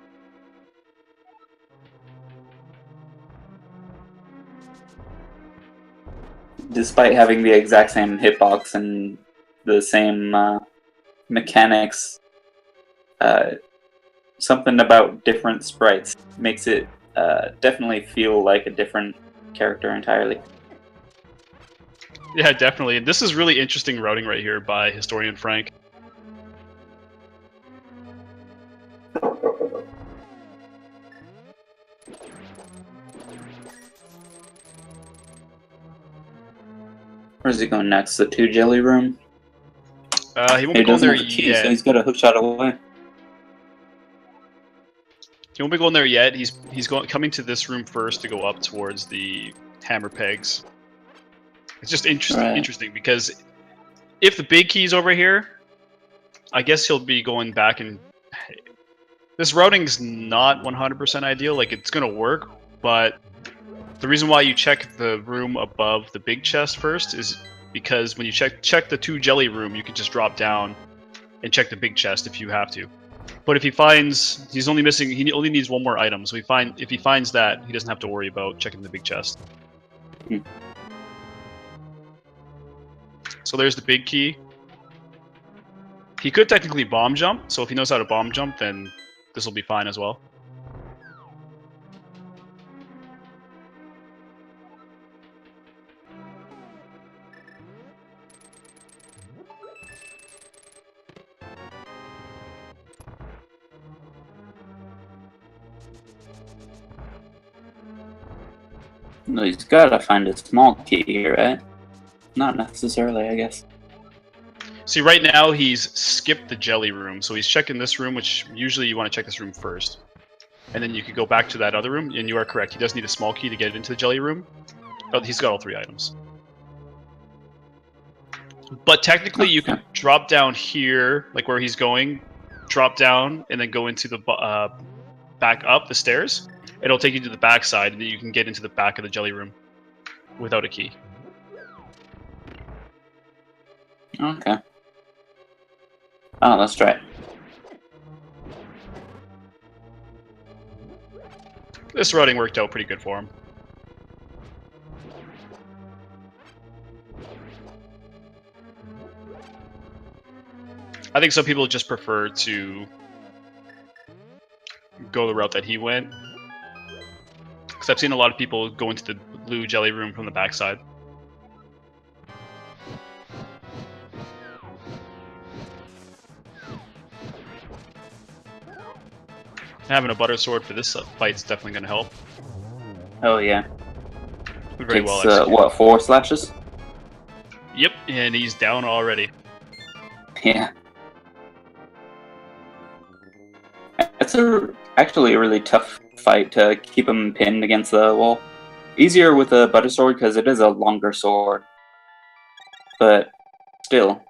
Despite having the exact same hitbox and the same mechanics, something about different sprites makes it definitely feel like a different character entirely. Yeah, definitely. And this is really interesting routing right here by HistorianFrank. Where's he going next? The 2 jelly room? He won't be going there key, yet. so he's got a hookshot away. He won't be going there yet. He's coming to this room first to go up towards the hammer pegs. It's just interesting because if the big key's over here, I guess he'll be going back and this routing's not 100% ideal. Like it's gonna work but the reason why you check the room above the big chest first is because when you check the 2 jelly room, you can just drop down and check the big chest if you have to. But if he finds he only needs 1 more item, so if he finds that, he doesn't have to worry about checking the big chest. Hmm. So there's the big key. He could technically bomb jump, so if he knows how to bomb jump, then this will be fine as well. No, he's gotta find a small key here, right? Not necessarily, I guess. See, right now he's skipped the jelly room, so he's checking this room, which usually you want to check this room first. And then you could go back to that other room, and you are correct. He does need a small key to get into the jelly room. Oh, he's got all 3 items. But technically, you can drop down here, like where he's going, drop down, and then go into the back up the stairs. It'll take you to the back side, and then you can get into the back of the jelly room without a key. Okay. Oh, that's right. This routing worked out pretty good for him. I think some people just prefer to go the route that he went. Because I've seen a lot of people go into the blue jelly room from the backside. Having a butter sword for this fight's definitely going to help. Oh yeah. Very well executed. What, 4 slashes? Yep, and he's down already. Yeah. It's actually a really tough fight to keep him pinned against the wall. Easier with a butter sword because it is a longer sword. But still.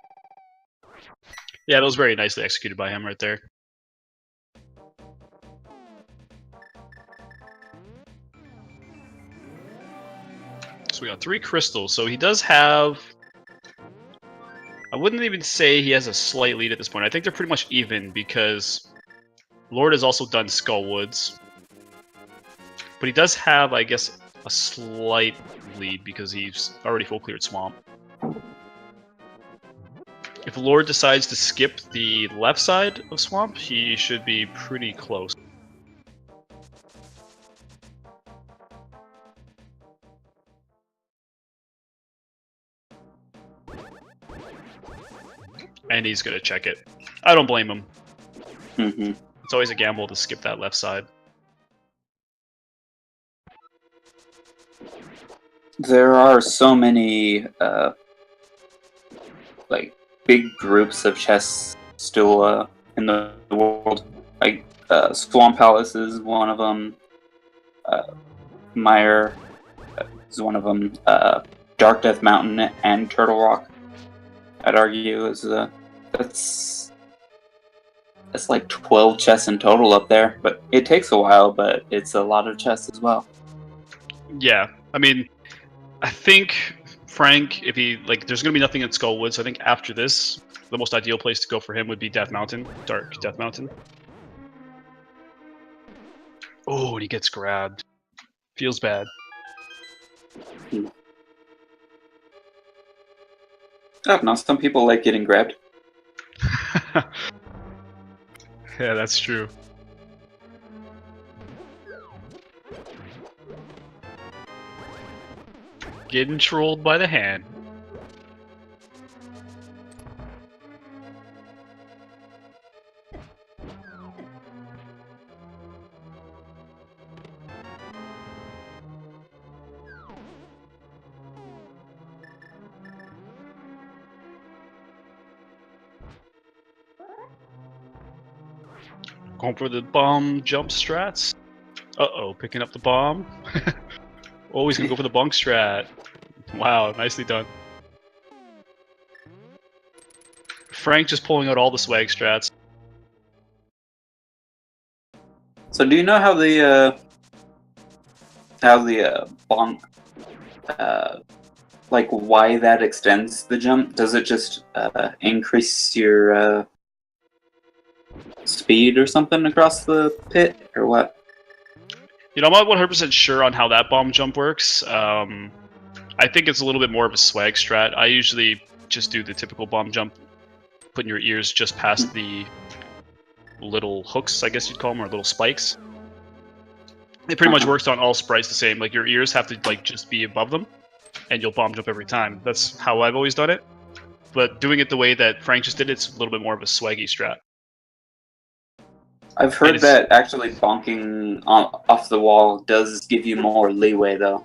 Yeah, that was very nicely executed by him right there. So we got 3 crystals. So he does have... I wouldn't even say he has a slight lead at this point. I think they're pretty much even because Lord has also done Skullwoods. But he does have, I guess, a slight lead because he's already full cleared Swamp. If Lord decides to skip the left side of Swamp, he should be pretty close. And he's gonna check it. I don't blame him. Mm-hmm. It's always a gamble to skip that left side. There are so many, like, big groups of chests still in the world. Like, Swamp Palace is one of them. Mire is one of them. Dark Death Mountain and Turtle Rock, I'd argue, is that's like 12 chests in total up there. But it takes a while, but it's a lot of chests as well. Yeah, I mean, I think Frank, if he there's gonna be nothing in Skullwood, so I think after this, the most ideal place to go for him would be Death Mountain, Dark Death Mountain. Oh, and he gets grabbed. Feels bad. Oh, no, some people like getting grabbed. Yeah, that's true. Getting trolled by the hand. Going for the bomb jump strats. Uh-oh, picking up the bomb. Oh, he's gonna go for the bunk strat. Wow, nicely done. Frank just pulling out all the swag strats. So do you know how the how the bonk, like why that extends the jump? Does it just increase your speed or something across the pit, or what? You know, I'm not 100% sure on how that bomb jump works. I think it's a little bit more of a swag strat. I usually just do the typical bomb jump, putting your ears just past the little hooks, I guess you'd call them, or little spikes. It pretty much works on all sprites the same. Like, your ears have to like just be above them, and you'll bomb jump every time. That's how I've always done it. But doing it the way that Frank just did, it's a little bit more of a swaggy strat. I've heard that actually bonking off the wall does give you more leeway, though,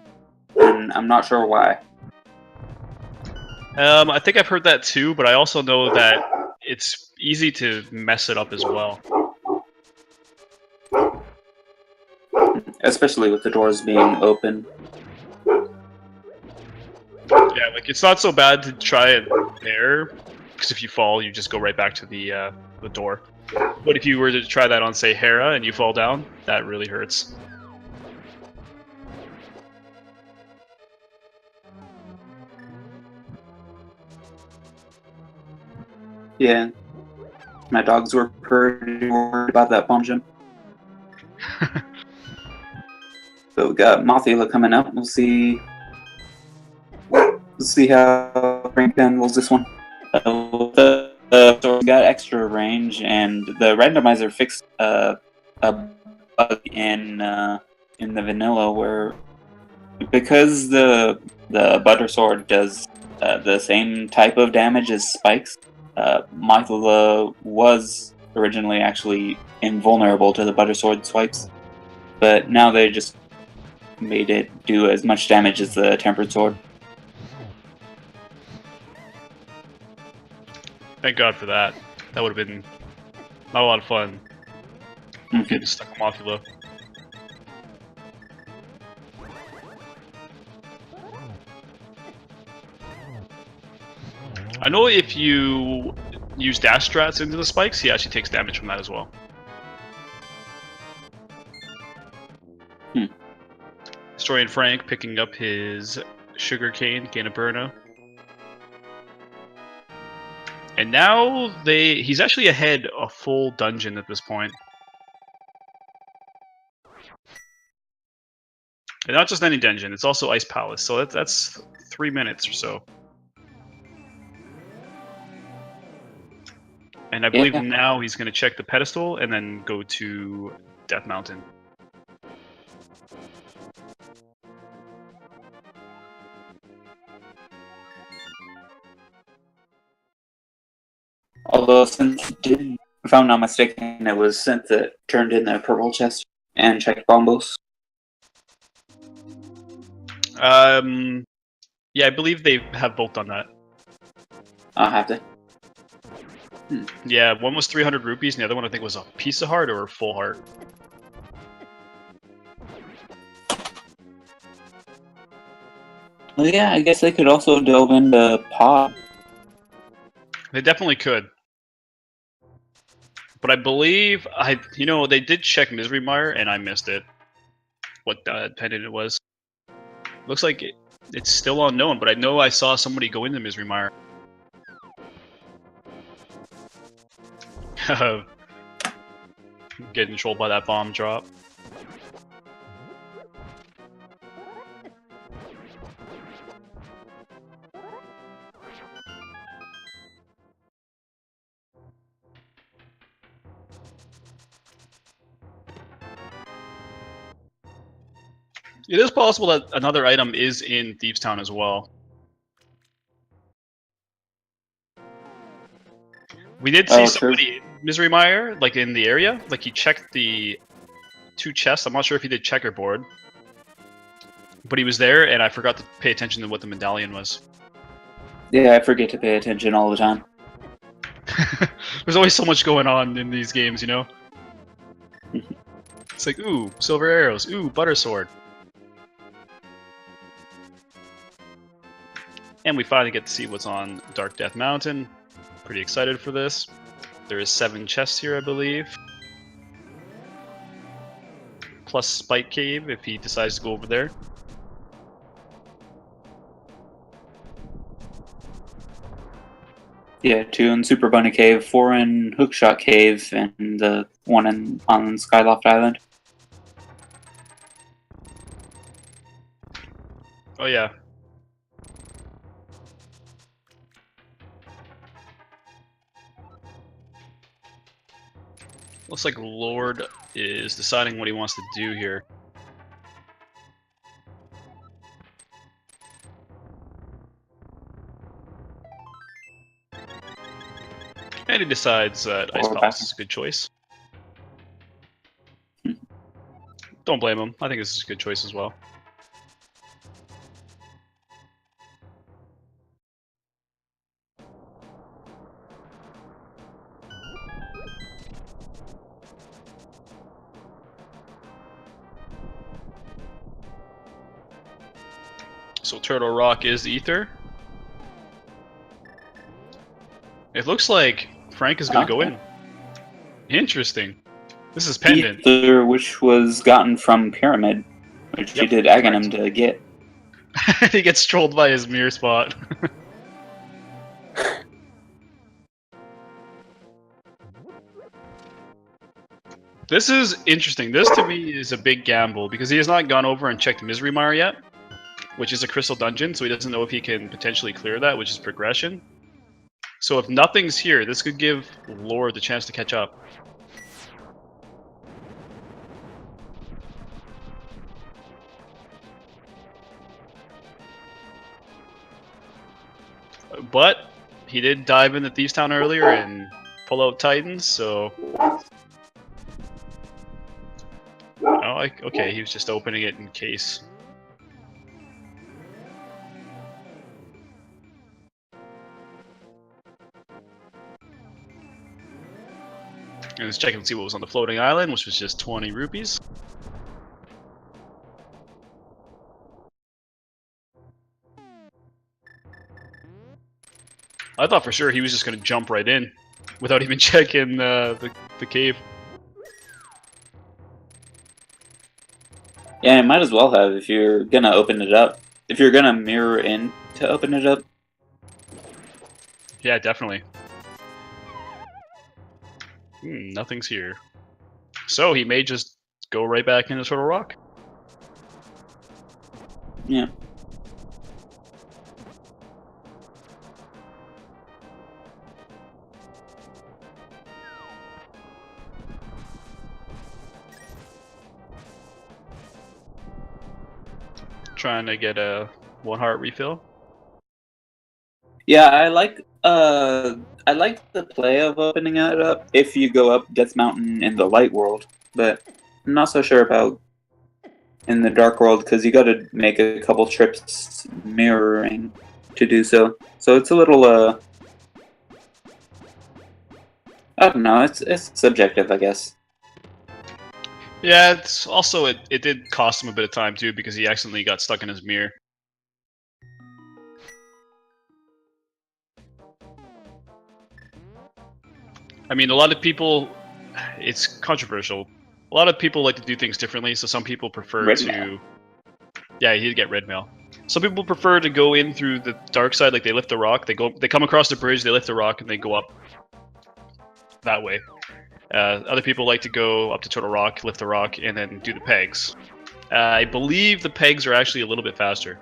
and I'm not sure why. I think I've heard that too, but I also know that it's easy to mess it up as well. Especially with the doors being open. Yeah, like, it's not so bad to try it there, because if you fall, you just go right back to the door. But if you were to try that on, say, Hera, and you fall down, that really hurts. Yeah. My dogs were pretty worried about that bomb jump. So we got Mothula coming up. We'll see how Frank handles this one. So we got extra range, and the randomizer fixed a bug in the vanilla where, because the butter sword does the same type of damage as spikes, Mothula was originally actually invulnerable to the butter sword swipes, but now they just made it do as much damage as the tempered sword. Thank God for that. That would have been not a lot of fun. Getting stuck on Mothula. I know if you use dash strats into the spikes, he actually takes damage from that as well. Historian Frank picking up his sugarcane, Ganaburna. And now he's actually ahead a full dungeon at this point. And not just any dungeon, it's also Ice Palace, so that's 3 minutes or so. And I believe now he's going to check the pedestal and then go to Death Mountain. Although Synth did, if I'm not mistaken, it was Synth that turned in the purple chest and checked bombos. Yeah, I believe they have both done that. I'll have to. Yeah, one was 300 rupees, and the other one I think was a piece of heart or a full heart. Well, yeah, I guess they could also delve into Pod. They definitely could. But I believe they did check Misery Mire, and I missed it. What pendant it was. Looks like it's still unknown, but I know I saw somebody go into Misery Mire. Getting trolled by that bomb drop. It is possible that another item is in Thieves Town as well. We did see somebody in Misery Mire, like in the area. Like, he checked the 2 chests. I'm not sure if he did checkerboard. But he was there, and I forgot to pay attention to what the medallion was. Yeah, I forget to pay attention all the time. There's always so much going on in these games, you know? It's like, ooh, silver arrows. Ooh, butter sword. And we finally get to see what's on Dark Death Mountain. Pretty excited for this. There is 7 chests here, I believe. plus Spike Cave if he decides to go over there. Yeah, 2 in Super Bunny Cave, 4 in Hookshot Cave, and the 1 on Skyloft Island. Oh yeah. Looks like Lord is deciding what he wants to do here. And he decides that Ice Palace is a good choice. Don't blame him. I think this is a good choice as well. So Turtle Rock is Ether. It looks like Frank is going to go in. Interesting. This is pendant. Ether, which was gotten from Pyramid, which he did Aghanim to get. He gets trolled by his mirror spot. This is interesting. This to me is a big gamble because he has not gone over and checked Misery Mire yet, which is a crystal dungeon, so he doesn't know if he can potentially clear that, which is progression. So if nothing's here, this could give Lord the chance to catch up. But he did dive into Thieves Town earlier and pull out Titans, so... Oh, okay, he was just opening it in case. And let's check and see what was on the floating island, which was just 20 rupees. I thought for sure he was just going to jump right in without even checking the cave. Yeah, it might as well have if you're gonna open it up. If you're gonna mirror in to open it up. Yeah, definitely. Nothing's here. So he may just go right back into Turtle Rock. Yeah. Trying to get a 1 heart refill. Yeah, I like the play of opening it up if you go up Death Mountain in the light world, but I'm not so sure about in the dark world because you got to make a couple trips mirroring to do so. So it's a little I don't know. It's subjective, I guess. Yeah, it's also it did cost him a bit of time too because he accidentally got stuck in his mirror. I mean, a lot of people, it's controversial. A lot of people like to do things differently, so some people prefer Red to... mail. Yeah, he'd get red mail. Some people prefer to go in through the dark side, like they lift the rock, they come across the bridge, they lift the rock, and they go up that way. Other people like to go up to Turtle Rock, lift the rock, and then do the pegs. I believe the pegs are actually a little bit faster.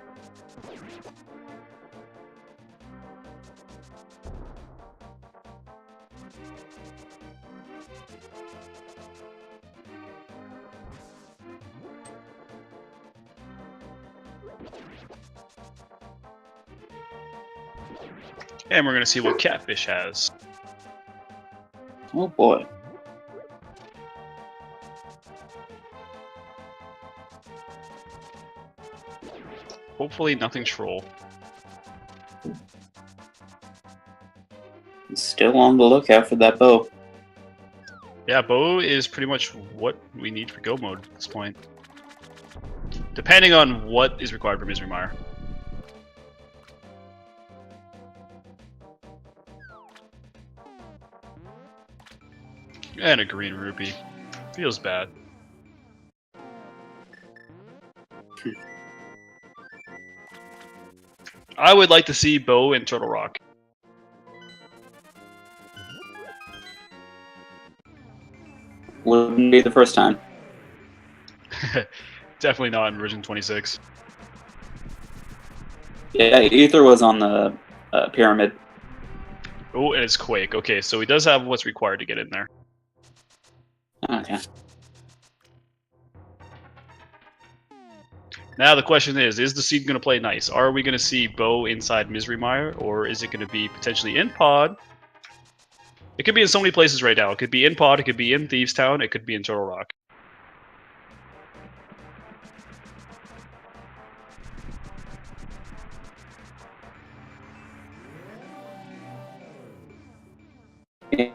And we're going to see what Catfish has. Oh boy. Hopefully nothing troll. Still on the lookout for that bow. Yeah, bow is pretty much what we need for go mode at this point. Depending on what is required for Misery Mire. And a green rupee. Feels bad. I would like to see Bo in Turtle Rock. Wouldn't be the first time. Definitely not in version 26. Yeah, Ether was on the pyramid. Oh, and it's Quake. Okay, so he does have what's required to get in there. Okay. Now the question is the seed going to play nice? Are we going to see Bo inside Misery Mire, or is it going to be potentially in Pod? It could be in so many places right now. It could be in Pod, it could be in Thieves Town, it could be in Turtle Rock.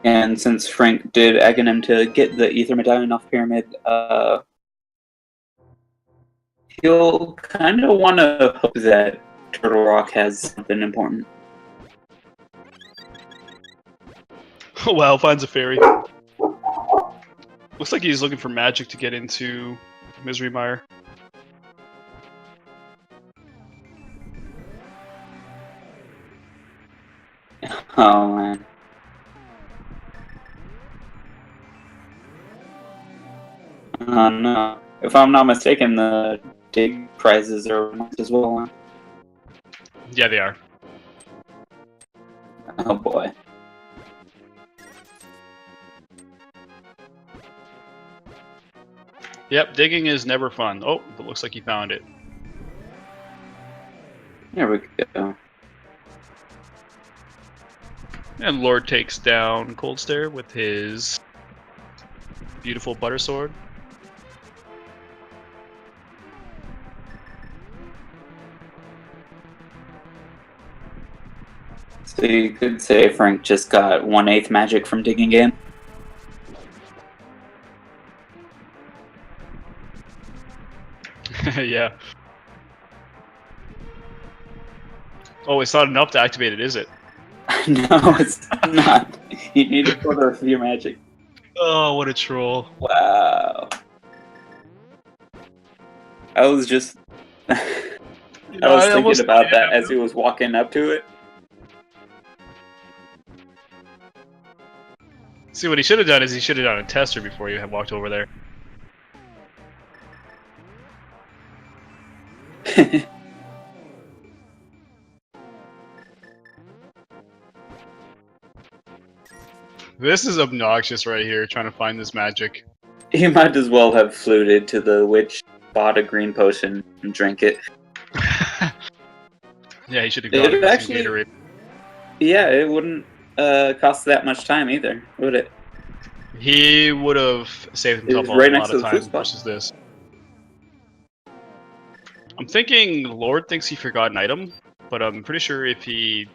And since Frank did egg him to get the Ether Medallion off Pyramid, he'll kind of want to hope that Turtle Rock has something important. Oh wow, finds a fairy. Looks like he's looking for magic to get into Misery Mire. Oh man. No. If I'm not mistaken, the dig prizes are marked as well. Yeah, they are. Oh boy. Yep, digging is never fun. Oh, it looks like he found it. There we go. And Lord takes down Cold Stare with his beautiful butter sword. So you could say Frank just got 1/8 magic from digging in. Yeah. Oh, it's not enough to activate it, is it? No, it's not. You need a quarter of your magic. Oh, what a troll. Wow. I was just... I was thinking about that as he was walking up to it. See, what he should have done is he should have done a tester before you had walked over there. This is obnoxious right here, trying to find this magic. He might as well have fluted to the witch, bought a green potion, and drank it. Yeah, he should have gone to some Gatorade. Yeah, it wouldn't cost that much time either, would it? He would have saved himself a lot of time versus this. I'm thinking Lord thinks he forgot an item, but I'm pretty sure if he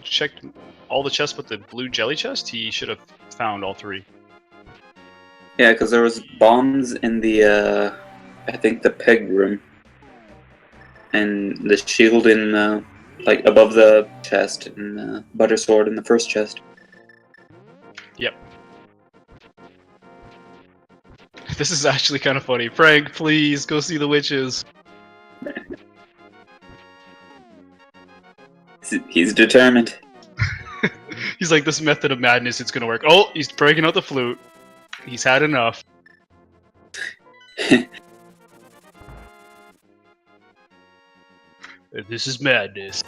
checked all the chests but the blue jelly chest, he should have found all three. Yeah, because there was bombs in the, I think the peg room. And the shield in, like, above the chest, and the butter sword in the first chest. Yep. This is actually kind of funny. Frank, please, go see the witches. He's determined. He's like, this method of madness, it's gonna work. Oh, he's breaking out the flute. He's had enough. This is madness.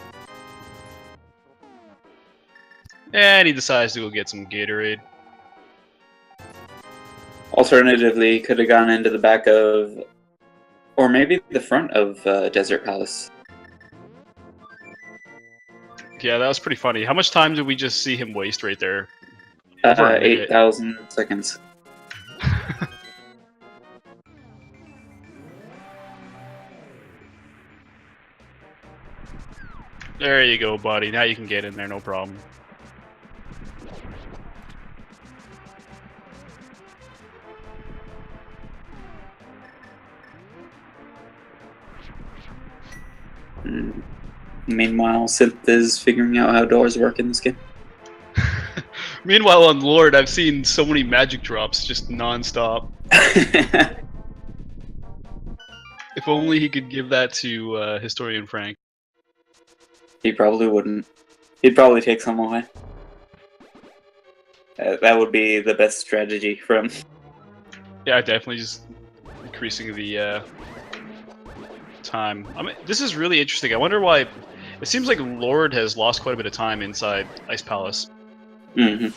And he decides to go get some Gatorade. Alternatively, could have gone into the back of, or maybe the front of Desert Palace. Yeah, that was pretty funny. How much time did we just see him waste right there? 8,000 seconds. There you go, buddy. Now you can get in there, no problem. Meanwhile, Synth is figuring out how doors work in this game. Meanwhile, on Lord, I've seen so many magic drops just non-stop. If only he could give that to Historian Frank. He probably wouldn't. He'd probably take some away. That would be the best strategy for him. Yeah, definitely just increasing the time. I mean, this is really interesting. I wonder why. It seems like Lord has lost quite a bit of time inside Ice Palace. Mm-hmm.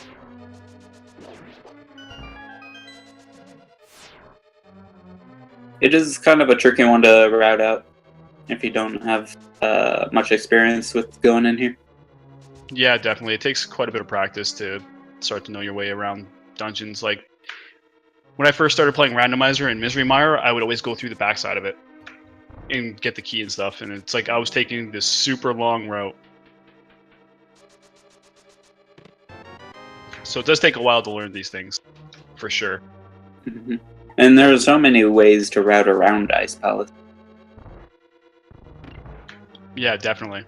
It is kind of a tricky one to route out if you don't have much experience with going in here. Yeah, definitely. It takes quite a bit of practice to start to know your way around dungeons. Like, when I first started playing Randomizer and Misery Mire, I would always go through the backside of it and get the key and stuff, and it's like I was taking this super long route. So it does take a while to learn these things, for sure. Mm-hmm. And there are so many ways to route around Ice Palace. Yeah, definitely.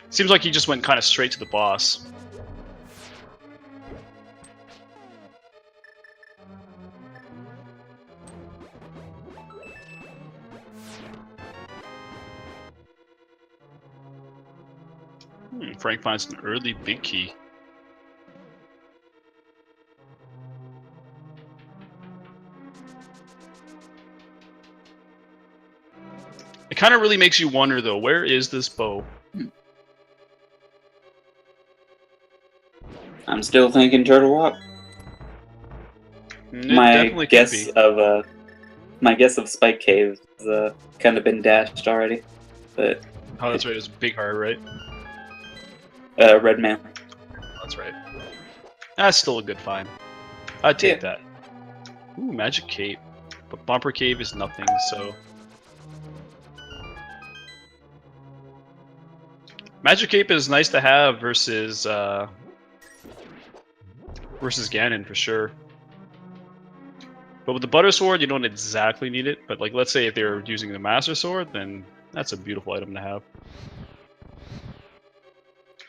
Seems like he just went kind of straight to the boss. Frank finds an early big key. It kind of really makes you wonder, though, where is this bow? I'm still thinking Turtle Rock. My guess of Spike Cave has kind of been dashed already, but oh, that's right. It's Big Heart, right? Red Man. That's right. That's still a good find. I'd take that. Ooh, Magic Cape, but Bumper Cave is nothing. So Magic Cape is nice to have versus Ganon for sure. But with the Butter Sword, you don't exactly need it. But like, let's say if they're using the Master Sword, then that's a beautiful item to have.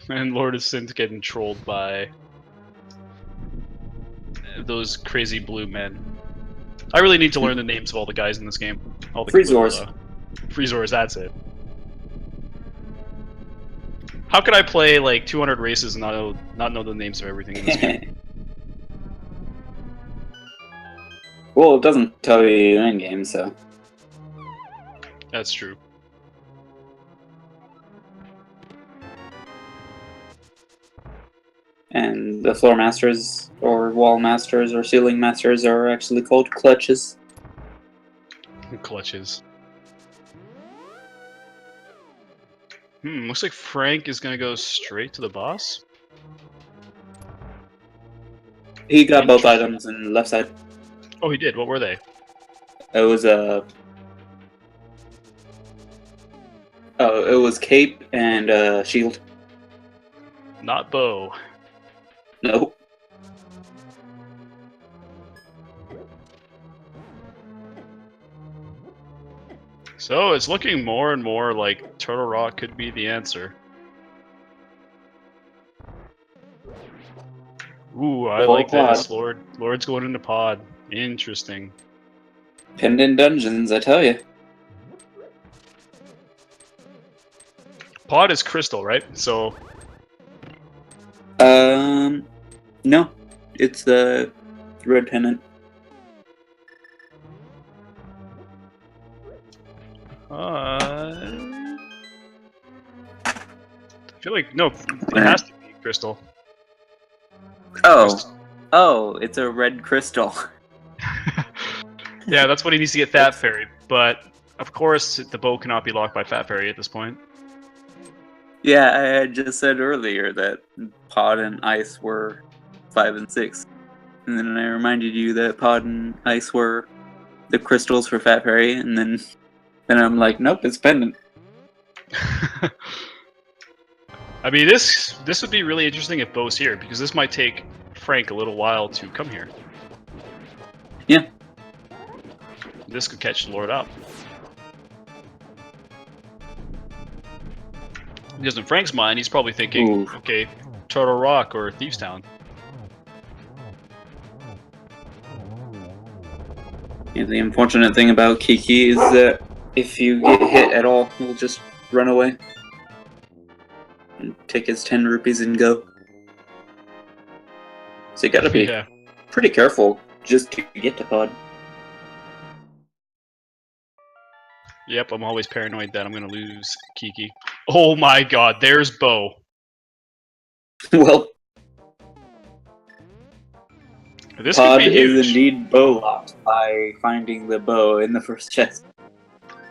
And LordoftheSynth getting trolled by those crazy blue men. I really need to learn the names of all the guys in this game. All the Freezors. Freezors, that's it. How could I play like 200 races and not know the names of everything in this game? Well, it doesn't tell you in game, so. That's true. And the floor masters, or wall masters, or ceiling masters are actually called clutches. Clutches. Looks like Frank is gonna go straight to the boss. He got both items in the left side. Oh, he did. What were they? It was it was cape and shield. Not bow. Nope. So it's looking more and more like Turtle Rock could be the answer. Ooh, I like this. Lord's going into pod. Interesting. Pendant dungeons, I tell you. Pod is crystal, right? So. No, it's the red pendant. I feel like no, it has to be crystal. Oh, it's a red crystal. Yeah, that's what he needs to get Fat Fairy, but of course the bow cannot be locked by Fat Fairy at this point. Yeah, I had just said earlier that Pod and Ice were 5 and 6. And then I reminded you that Pod and Ice were the crystals for Fat Fairy, and then I'm like, nope, it's pendant. I mean, this would be really interesting if Bo's here, because this might take Frank a little while to come here. Yeah. This could catch Lord up. Because in Frank's mind, he's probably thinking, okay, Turtle Rock or Thieves Town. And the unfortunate thing about Kiki is that if you get hit at all, he'll just run away. And take his 10 rupees and go. So you gotta be pretty careful just to get to Pod. Yep, I'm always paranoid that I'm gonna lose Kiki. Oh my god, there's Bo. Well, This Pod could be huge. is indeed bow locked by finding the bow in the first chest.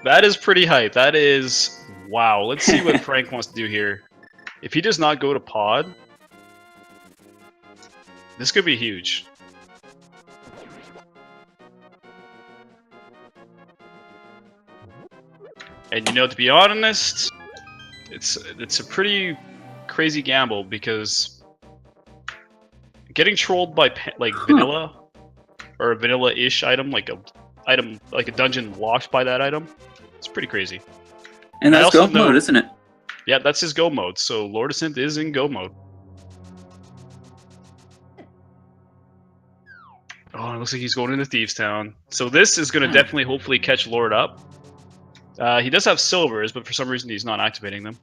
That is pretty hype. That is... Wow, let's see what Frank wants to do here. If he does not go to Pod, this could be huge. And you know, to be honest, it's a pretty crazy gamble because getting trolled by like vanilla or a vanilla-ish item, like a dungeon locked by that item, it's pretty crazy. And that's go mode, isn't it? Yeah, that's his go mode. So LordoftheSynth is in go mode. Oh, it looks like he's going into Thieves Town. So this is going to definitely, hopefully, catch Lord up. He does have silvers, but for some reason he's not activating them.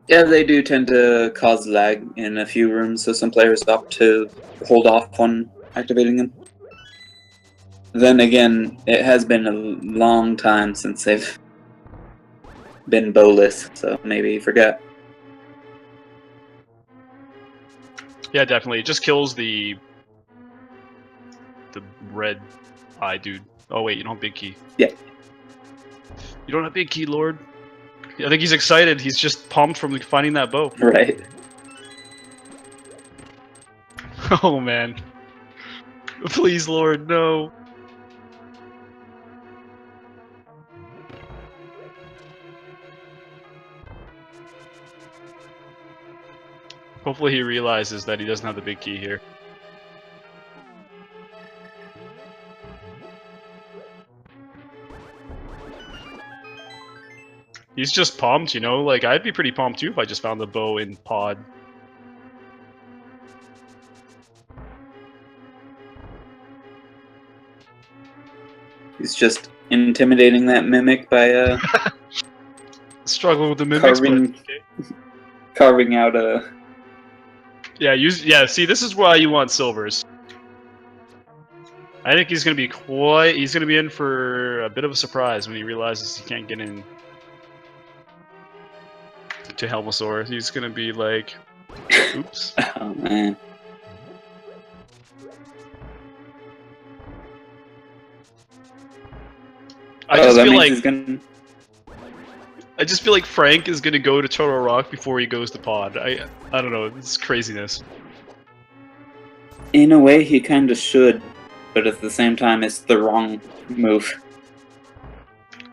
Yeah, they do tend to cause lag in a few rooms, so some players opt to hold off on activating them. Then again, it has been a long time since they've been bowless, so maybe you forgot. Yeah, definitely. It just kills the red eye dude. Oh wait, you don't have big key. Yeah. You don't have big key, Lord. I think he's excited. He's just pumped from finding that bow. Right. Oh man. Please, Lord, no. Hopefully he realizes that he doesn't have the big key here. He's just pumped, you know? Like, I'd be pretty pumped too if I just found the bow in Pod. He's just intimidating that mimic by Struggling with the mimics, carving out a... Yeah, see, this is why you want silvers. I think he's gonna be he's gonna be in for a bit of a surprise when he realizes he can't get in to Helmasaur. He's gonna be like, oops. Oh man. I just feel like Frank is gonna go to Turtle Rock before he goes to Pod. I don't know, it's craziness. In a way, he kind of should, but at the same time, it's the wrong move.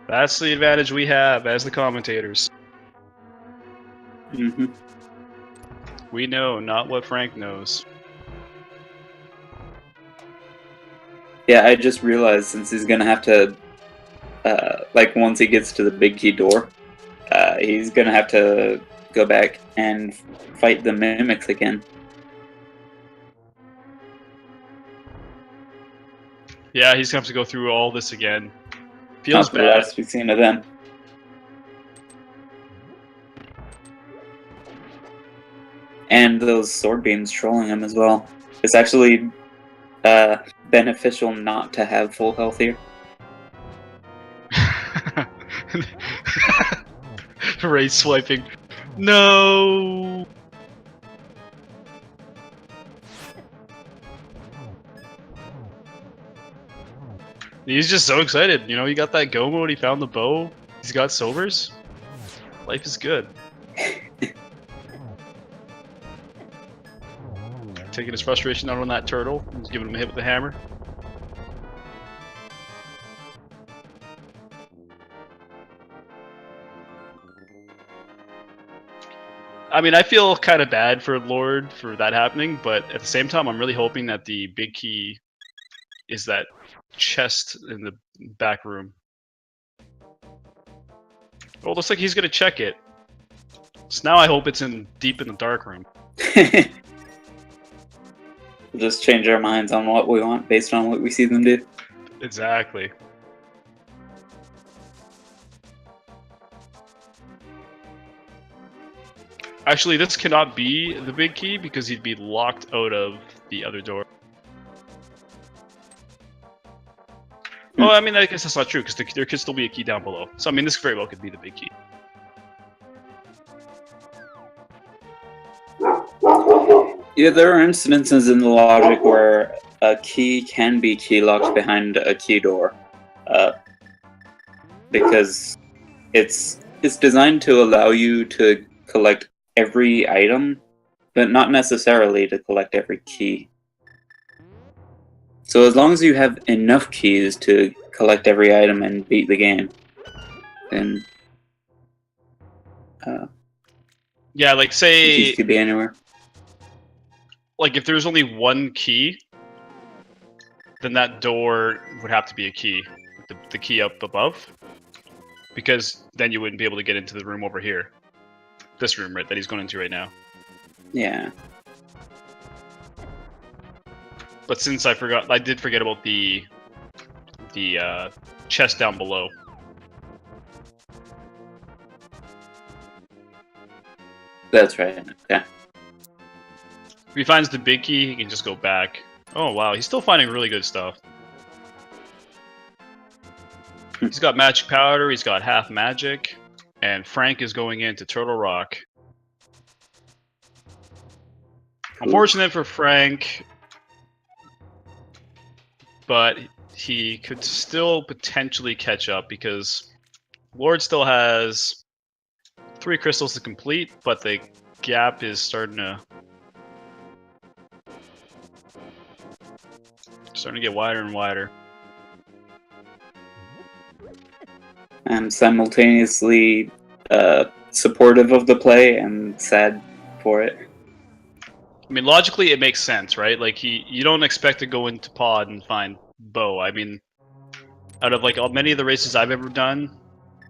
That's the advantage we have as the commentators. Mm-hmm. We know, not what Frank knows. Yeah, I just realized since he's gonna have to, like once he gets to the big key door, he's gonna have to go back and fight the mimics again. Yeah, he's gonna have to go through all this again. Feels bad. The last we've seen of them. And those sword beams trolling him as well. It's actually beneficial not to have full health here. Race swiping. No! He's just so excited. You know, he got that go mode, he found the bow, he's got silvers. Life is good. Taking his frustration out on that turtle. He's giving him a hit with the hammer. I mean, I feel kind of bad for Lord for that happening, but at the same time, I'm really hoping that the big key is that chest in the back room. Oh, looks like he's gonna check it. So now I hope it's deep in the dark room. We'll just change our minds on what we want based on what we see them do. Exactly. Actually, this cannot be the big key because he'd be locked out of the other door. Oh, I mean, I guess that's not true because there could still be a key down below. So, I mean, this very well could be the big key. Yeah, there are instances in the logic where a key can be key locked behind a key door, because it's designed to allow you to collect every item, but not necessarily to collect every key. So as long as you have enough keys to collect every item and beat the game, then yeah, like say keys could be anywhere. Like if there's only one key, then that door would have to be a key, the key up above, because then you wouldn't be able to get into the room over here, this room right that he's going into right now. Yeah. But since I did forget about the chest down below. That's right. Yeah. If he finds the big key, he can just go back. Oh wow, he's still finding really good stuff. He's got magic powder, he's got half magic, and Frank is going into Turtle Rock. Unfortunate for Frank, but he could still potentially catch up because Lord still has 3 crystals to complete, but the gap is starting to get wider and wider. I'm simultaneously supportive of the play and sad for it. I mean, logically, it makes sense, right? Like, you don't expect to go into pod and find Bo. I mean, out of like many of the races I've ever done,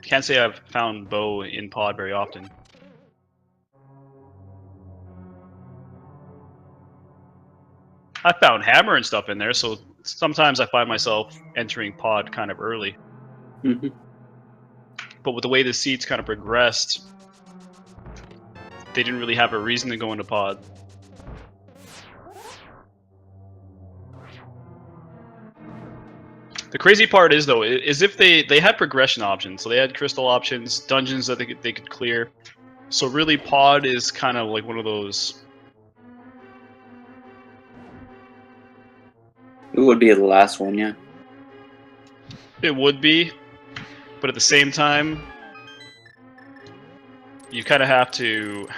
can't say I've found Bo in pod very often. I found Hammer and stuff in there, so sometimes I find myself entering pod kind of early. Mm-hmm. But with the way the seeds kind of progressed, they didn't really have a reason to go into pod. The crazy part is, though, is if they had progression options. So they had crystal options, dungeons that they could clear. So really, pod is kind of like one of those. It would be the last one, yeah. It would be, but at the same time, you kind of have to.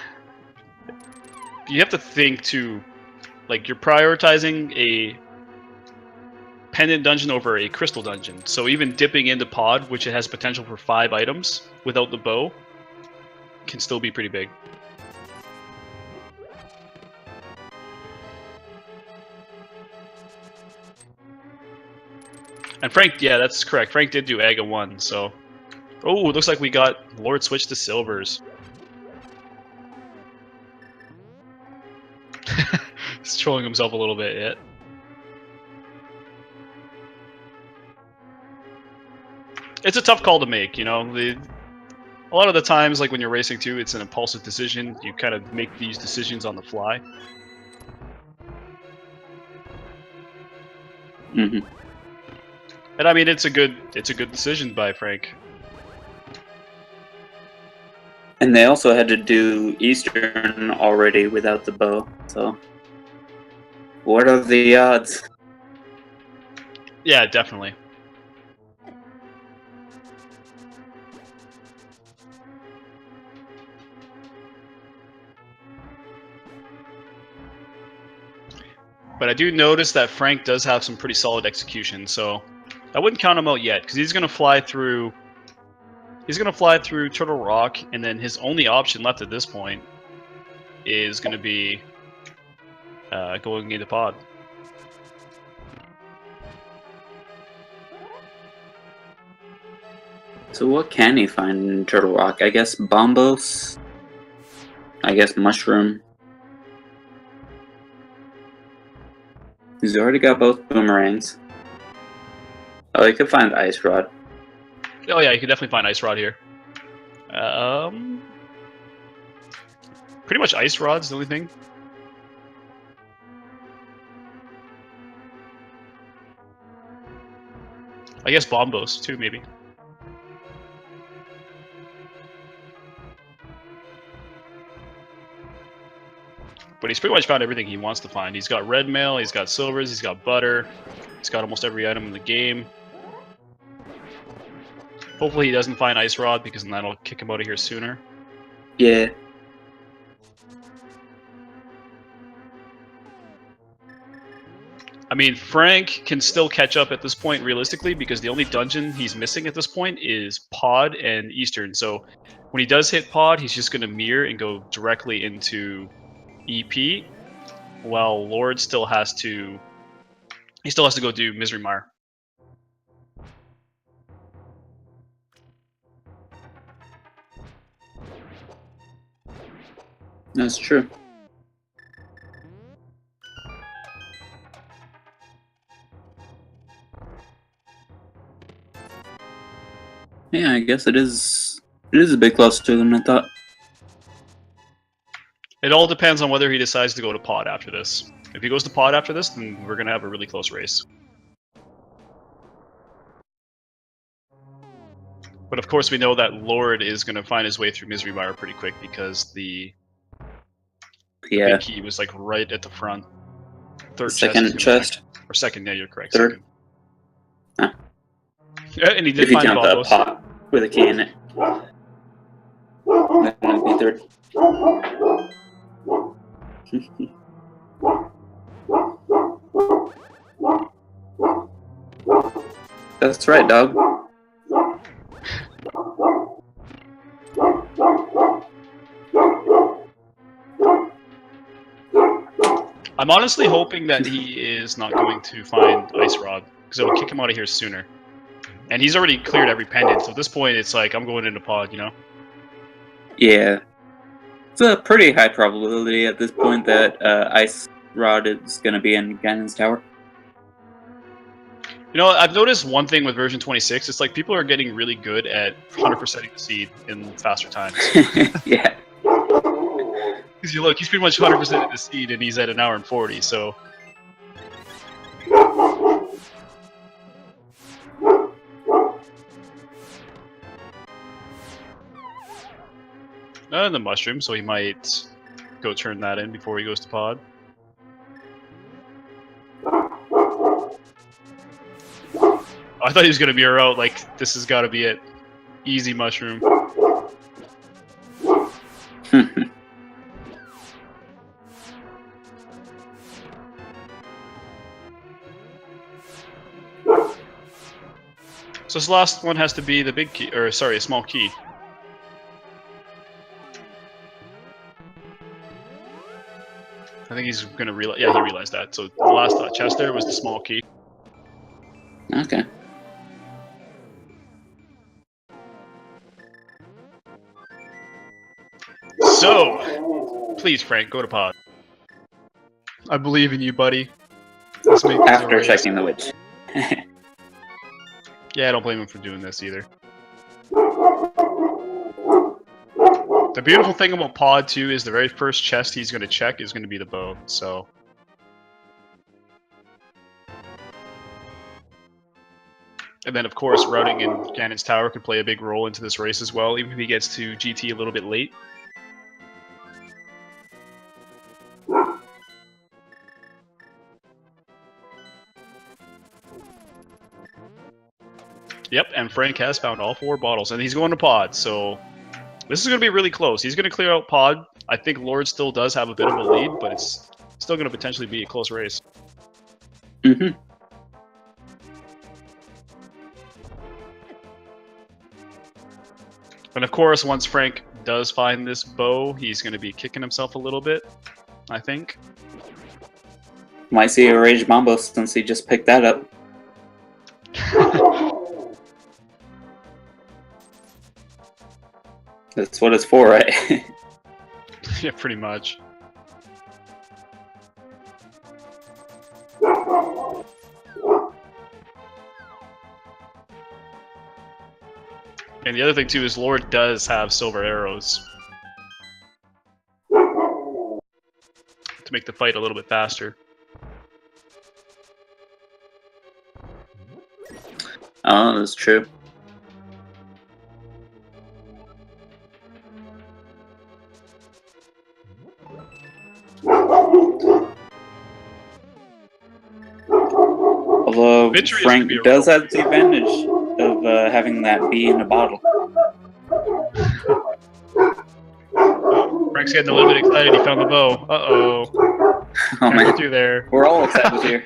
You have to think to, like, you're prioritizing a pendant dungeon over a crystal dungeon. So even dipping into pod, which it has potential for 5 items without the bow, can still be pretty big. And Frank, yeah, that's correct. Frank did do Aga 1, so... Oh, it looks like we got Lord switch to silvers. He's trolling himself a little bit yet. It's a tough call to make, you know. A lot of the times, like when you're racing too, it's an impulsive decision. You kind of make these decisions on the fly. Mm-hmm. And I mean, it's a good decision by Frank. And they also had to do Eastern already without the bow, so... What are the odds? Yeah, definitely. But I do notice that Frank does have some pretty solid execution, so I wouldn't count him out yet, because he's gonna fly through. He's gonna fly through Turtle Rock, and then his only option left at this point is gonna be going into pod. So what can he find in Turtle Rock? I guess Bombos? I guess Mushroom? He's already got both boomerangs. Oh, he could find Ice Rod. Oh yeah, you can definitely find Ice Rod here. Pretty much Ice Rod's the only thing. I guess Bombos too, maybe. But he's pretty much found everything he wants to find. He's got red mail, he's got silvers, he's got butter, he's got almost every item in the game. Hopefully he doesn't find Ice Rod, because then that'll kick him out of here sooner. Yeah. I mean, Frank can still catch up at this point realistically, because the only dungeon he's missing at this point is Pod and Eastern. So when he does hit Pod, he's just going to mirror and go directly into EP, while Lord still has to... He still has to go do Misery Mire. That's true. Yeah, I guess it is a bit closer than I thought. It all depends on whether he decides to go to Pod after this. If he goes to Pod after this, then we're going to have a really close race. But of course we know that Lord is going to find his way through Misery Mire pretty quick, because the big key was like right at the front. Third second chest. Or second, yeah, you're correct. Third. Huh. Yeah, and he did if you find count the pot with a key in it. That might be third. That's right, dog. I'm honestly hoping that he is not going to find Ice Rod, because it will kick him out of here sooner. And he's already cleared every pendant, so at this point it's like, I'm going into Pod, you know? Yeah. It's a pretty high probability at this point that Ice Rod is going to be in Ganon's Tower. You know, I've noticed one thing with version 26, it's like people are getting really good at 100%ing the seed in faster times. Yeah. Because you look, he's pretty much 100%ing the seed and he's at 1 hour and 40, so... And the mushroom, so he might go turn that in before he goes to Pod. I thought he was going to mirror out, like, this has got to be it. Easy mushroom. So this last one has to be the big key, or sorry, a small key. I think he's gonna realize. Yeah, he realized that. So the last chest there was the small key. Okay. So, please, Frank, go to Pod. I believe in you, buddy. After checking the witch. Yeah, I don't blame him for doing this either. The beautiful thing about Pod 2 is the very first chest he's going to check is going to be the bow, so... And then, of course, routing in Ganon's Tower could play a big role into this race as well, even if he gets to GT a little bit late. Yep, and Frank has found all 4 bottles, and he's going to Pod, so... This is going to be really close. He's going to clear out Pod. I think Lord still does have a bit of a lead, but it's still going to potentially be a close race. Mm-hmm. And of course, once Frank does find this bow, he's going to be kicking himself a little bit, I think. Might see a Rage Mambo since he just picked that up. That's what it's for, right? Yeah, pretty much. And the other thing too is Lord does have silver arrows to make the fight a little bit faster. Oh, that's true. Although Victory is Frank gonna be a does real- have the advantage of having that bee in a bottle. Frank's getting a little bit excited. He found the bow. Uh-oh. Oh Can't man, go through there. we're all excited here.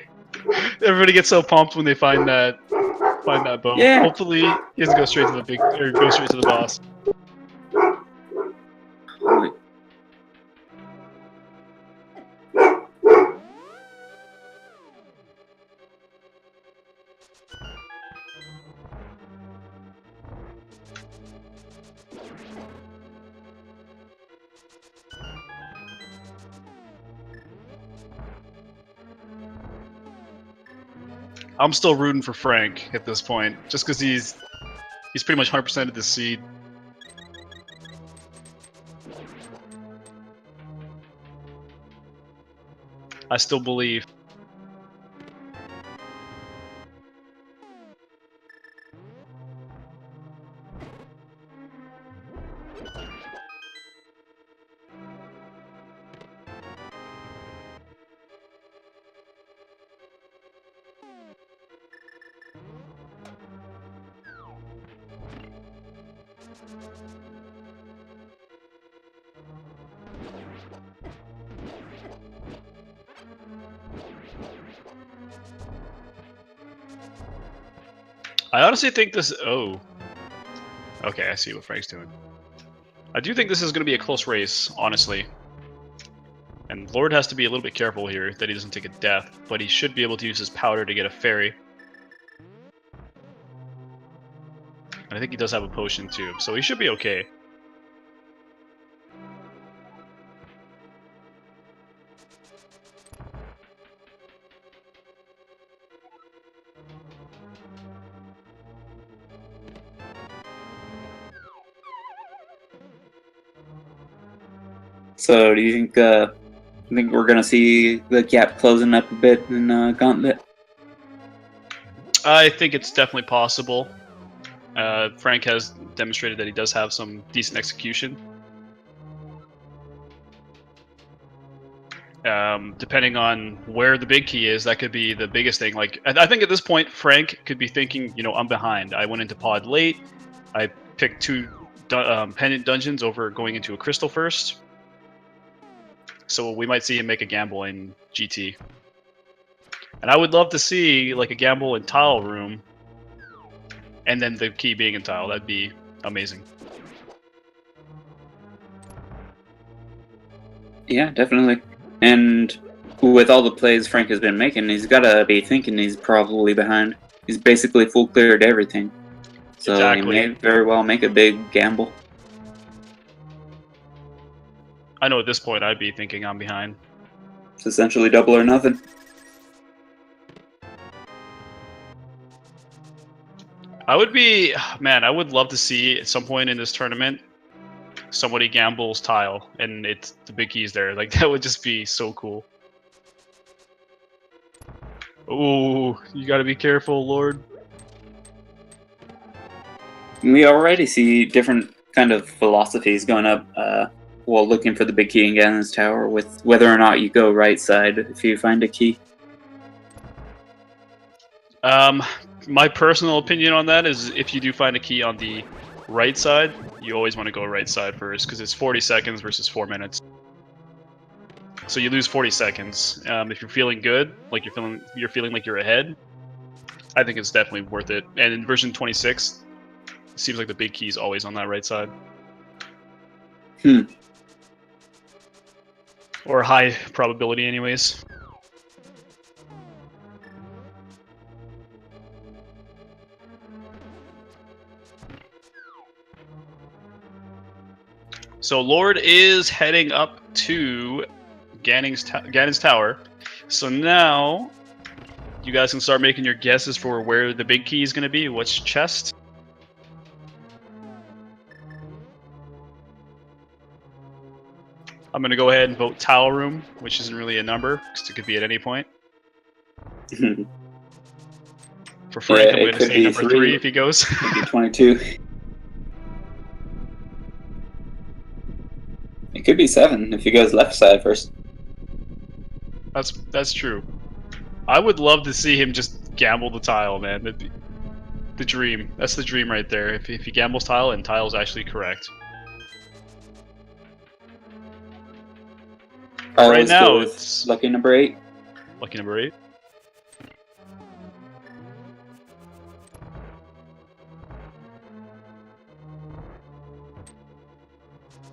Everybody gets so pumped when they find that bow. Yeah. Hopefully he doesn't go straight to go straight to the boss. Holy. I'm still rooting for Frank at this point, just because he's pretty much 100% of the seed. I still believe. I honestly think this. Oh. Okay, I see what Frank's doing. I do think this is going to be a close race, honestly. And Lord has to be a little bit careful here that he doesn't take a death, but he should be able to use his powder to get a fairy. And I think he does have a potion too, so he should be okay. So, do you think we're gonna see the gap closing up a bit in Gauntlet? I think it's definitely possible. Frank has demonstrated that he does have some decent execution. Depending on where the big key is, that could be the biggest thing. Like, I think at this point, Frank could be thinking, you know, I'm behind. I went into pod late. I picked 2 pendant dungeons over going into a crystal first. So we might see him make a gamble in GT. And I would love to see like a gamble in tile room, and then the key being in tile. That'd be amazing. Yeah, definitely. And with all the plays Frank has been making, he's gotta be thinking he's probably behind. He's basically full cleared everything. So Exactly. he may very well make a big gamble. I know at this point I'd be thinking I'm behind. It's essentially double or nothing. I would be, man, I would love to see at some point in this tournament somebody gambles tile and it's the big keys there. Like, that would just be so cool. Ooh, you gotta be careful, Lord. We already see different kind of philosophies going up while looking for the big key in Ganon's Tower, with whether or not you go right side if you find a key. My personal opinion on that is if you do find a key on the right side, you always want to go right side first, because it's 40 seconds versus 4 minutes. So you lose 40 seconds. If you're feeling good, like you're feeling like you're ahead, I think it's definitely worth it. And in version 26, it seems like the big key is always on that right side. Or high probability anyways. So Lord is heading up to Ganon's Tower. So now you guys can start making your guesses for where the big key is going to be. Which chest? I'm going to go ahead and vote towel room, which isn't really a number, because it could be at any point. For Frank, Yeah, I'm going to say number 3 if he goes. It could be 22. It could be 7 if he goes left side first. That's true. I would love to see him just gamble the tile, man. That'd be the dream. That's the dream right there. If he gambles tile and tile's actually correct. Right now, it's lucky number 8. Lucky number 8.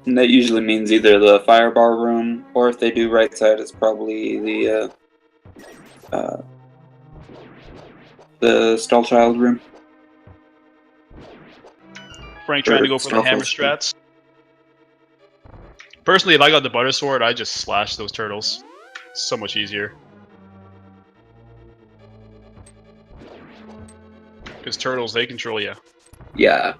And that usually means either the fire bar room, or if they do right side, it's probably the stall child room. Frank trying to go for the hammer strats. Personally, if I got the butter sword, I'd just slash those turtles. It's so much easier. Because turtles, they control you. Yeah.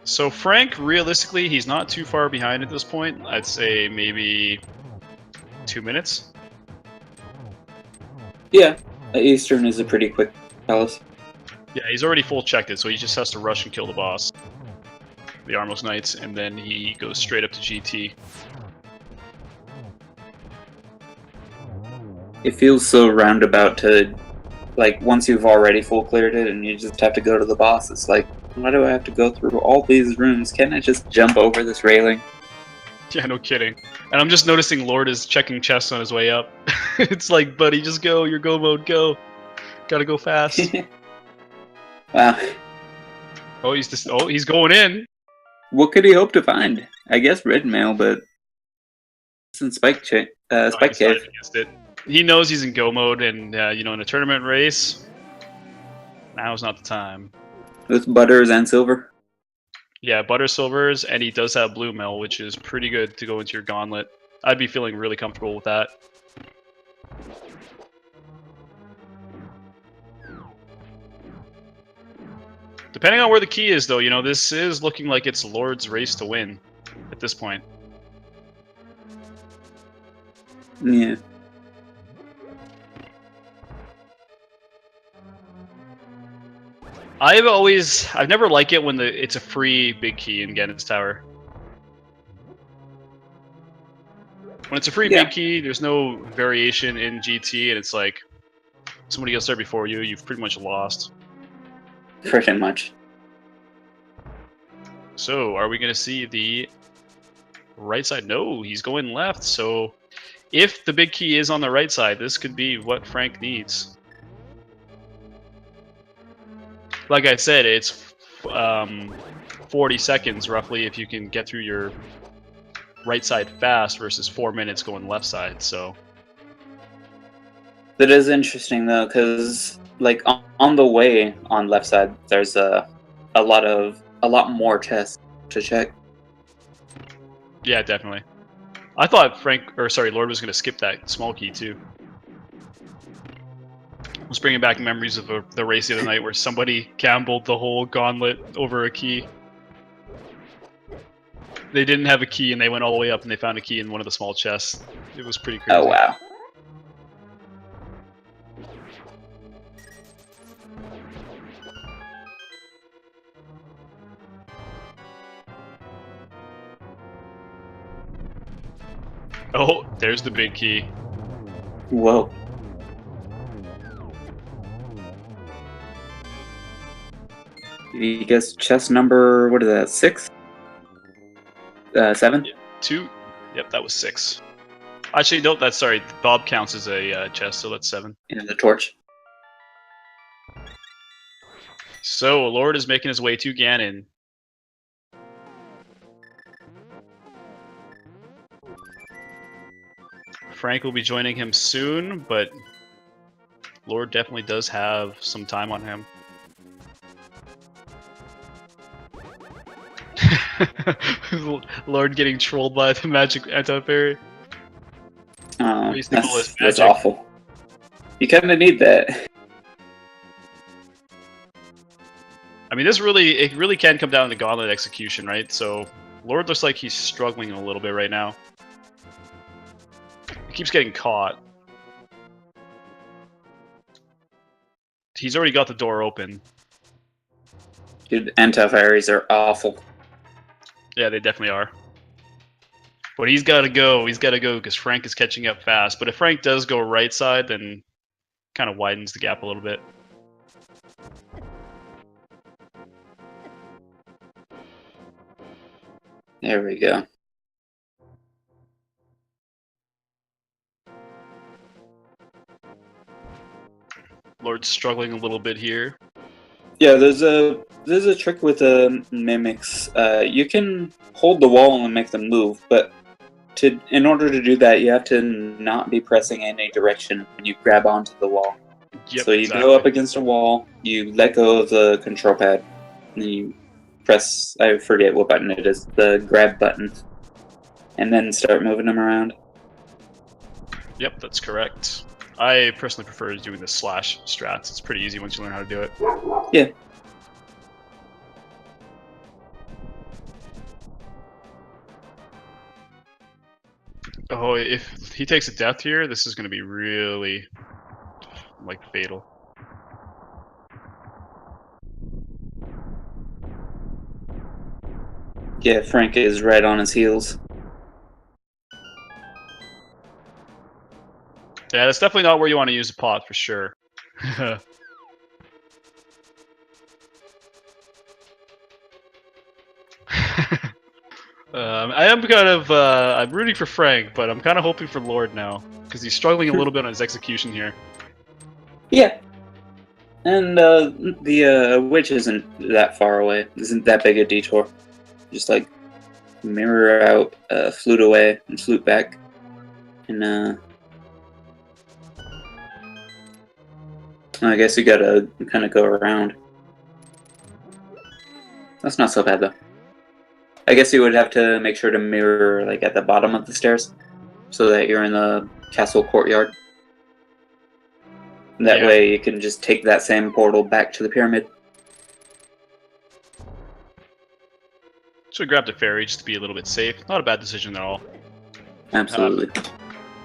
So Frank, realistically, he's not too far behind at this point. I'd say maybe 2 minutes. Yeah, Eastern is a pretty quick palace. Yeah, he's already full checked it, so he just has to rush and kill the boss. The Armos Knights, and then he goes straight up to GT. It feels so roundabout to, like, once you've already full cleared it and you just have to go to the boss, it's like, why do I have to go through all these rooms? Can't I just jump over this railing? Yeah, no kidding. And I'm just noticing Lord is checking chests on his way up. It's like, buddy, just go, your go mode, go. Gotta go fast. Wow. Oh, he's going in. What could he hope to find? I guess red mail, but it's in Spike Cave. Against it. He knows he's in go mode, and you know, in a tournament race, now's not the time. With butters and silver. Yeah, butter silvers, and he does have blue mail, which is pretty good to go into your gauntlet. I'd be feeling really comfortable with that. Depending on where the key is, though, you know, this is looking like it's Lord's race to win at this point. Yeah. I've never liked it when it's a free big key in Ganon's Tower. When it's a free big key, there's no variation in GT, and it's like somebody gets there before you, you've pretty much lost. Pretty much. So, are we going to see the right side? No, he's going left. So, if the big key is on the right side, this could be what Frank needs. Like I said, it's 40 seconds roughly if you can get through your right side fast versus 4 minutes going left side. So that is interesting though, because like on the way on left side, there's a lot more chests to check. Yeah, definitely. I thought Lord was going to skip that small key too. I was bringing back memories of the race the other night where somebody gambled the whole gauntlet over a key. They didn't have a key and they went all the way up and they found a key in one of the small chests. It was pretty crazy. Oh, wow. Oh, there's the big key. Whoa. You guess chest number, what is that, 6? 7? Yeah, 2? Yep, that was 6. Actually, no, sorry. Bob counts as a chest, so that's 7. And the torch. So, Lord is making his way to Ganon. Frank will be joining him soon, but Lord definitely does have some time on him. Lord getting trolled by the magic anti-parry. Oh, that's awful. You kind of need that. I mean, it really can come down to gauntlet execution, right? So Lord looks like he's struggling a little bit right now. He keeps getting caught. He's already got the door open. Dude, anti-fairies are awful. Yeah, they definitely are. But he's got to go. He's got to go because Frank is catching up fast. But if Frank does go right side, then kind of widens the gap a little bit. There we go. Lord's struggling a little bit here. Yeah, there's a trick with mimics. You can hold the wall and make them move, but in order to do that, you have to not be pressing in any direction when you grab onto the wall. Yep, so you go up against a wall, you let go of the control pad, and you press, I forget what button it is, the grab button, and then start moving them around. Yep, that's correct. I personally prefer doing the slash strats. It's pretty easy once you learn how to do it. Yeah. Oh, if he takes a death here, this is going to be really, like, fatal. Yeah, Frank is right on his heels. Yeah, that's definitely not where you want to use a pot, for sure. I am kind of, I'm rooting for Frank, but I'm kind of hoping for Lord now, because he's struggling a little bit on his execution here. Yeah. And the witch isn't that far away. Isn't that big a detour. Just like mirror out, flute away, and flute back. And I guess you gotta kind of go around. That's not so bad though. I guess you would have to make sure to mirror like at the bottom of the stairs, so that you're in the castle courtyard. That way you can just take that same portal back to the pyramid. So we grabbed a fairy just to be a little bit safe. Not a bad decision at all. Absolutely.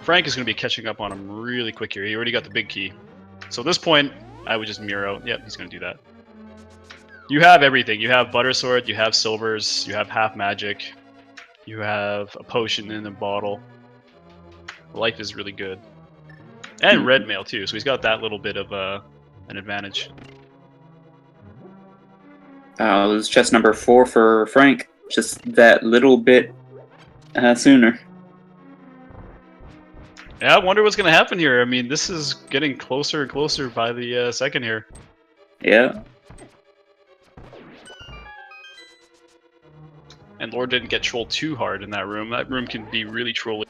Frank is going to be catching up on him really quick here. He already got the big key. So at this point, I would just mirror out. Yep, he's going to do that. You have everything. You have Butter Sword, you have Silvers, you have half magic, you have a potion in a bottle. Life is really good. And red mail too, so he's got that little bit of an advantage. It was chest number 4 for Frank. Just that little bit sooner. Yeah, I wonder what's going to happen here. I mean, this is getting closer and closer by the second here. Yeah. And Lord didn't get trolled too hard in that room. That room can be really trolly.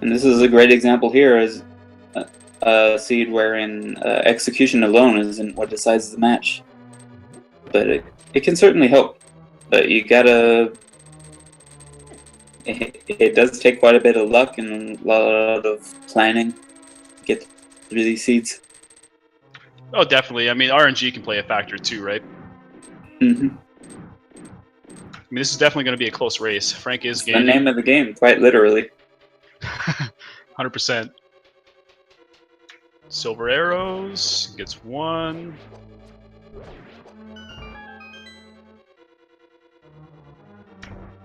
And this is a great example here as a seed wherein execution alone isn't what decides the match. But it can certainly help. But you gotta... It does take quite a bit of luck and a lot of planning to get through these seeds. Oh, definitely. I mean, RNG can play a factor too, right? Mm-hmm. I mean, this is definitely going to be a close race. Frank is gaining. The name of the game, quite literally. 100%. Silver arrows. Gets 1.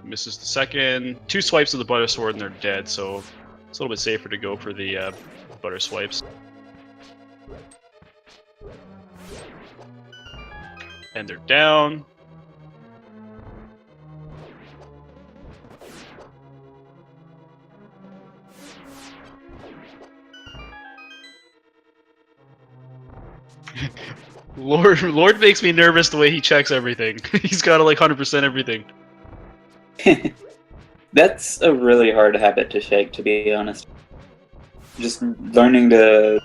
Misses the second. 2 swipes of the Butter Sword and they're dead, so it's a little bit safer to go for the Butter Swipes. And they're down. Lord makes me nervous the way he checks everything. He's got to like 100% everything. That's a really hard habit to shake, to be honest. Just learning to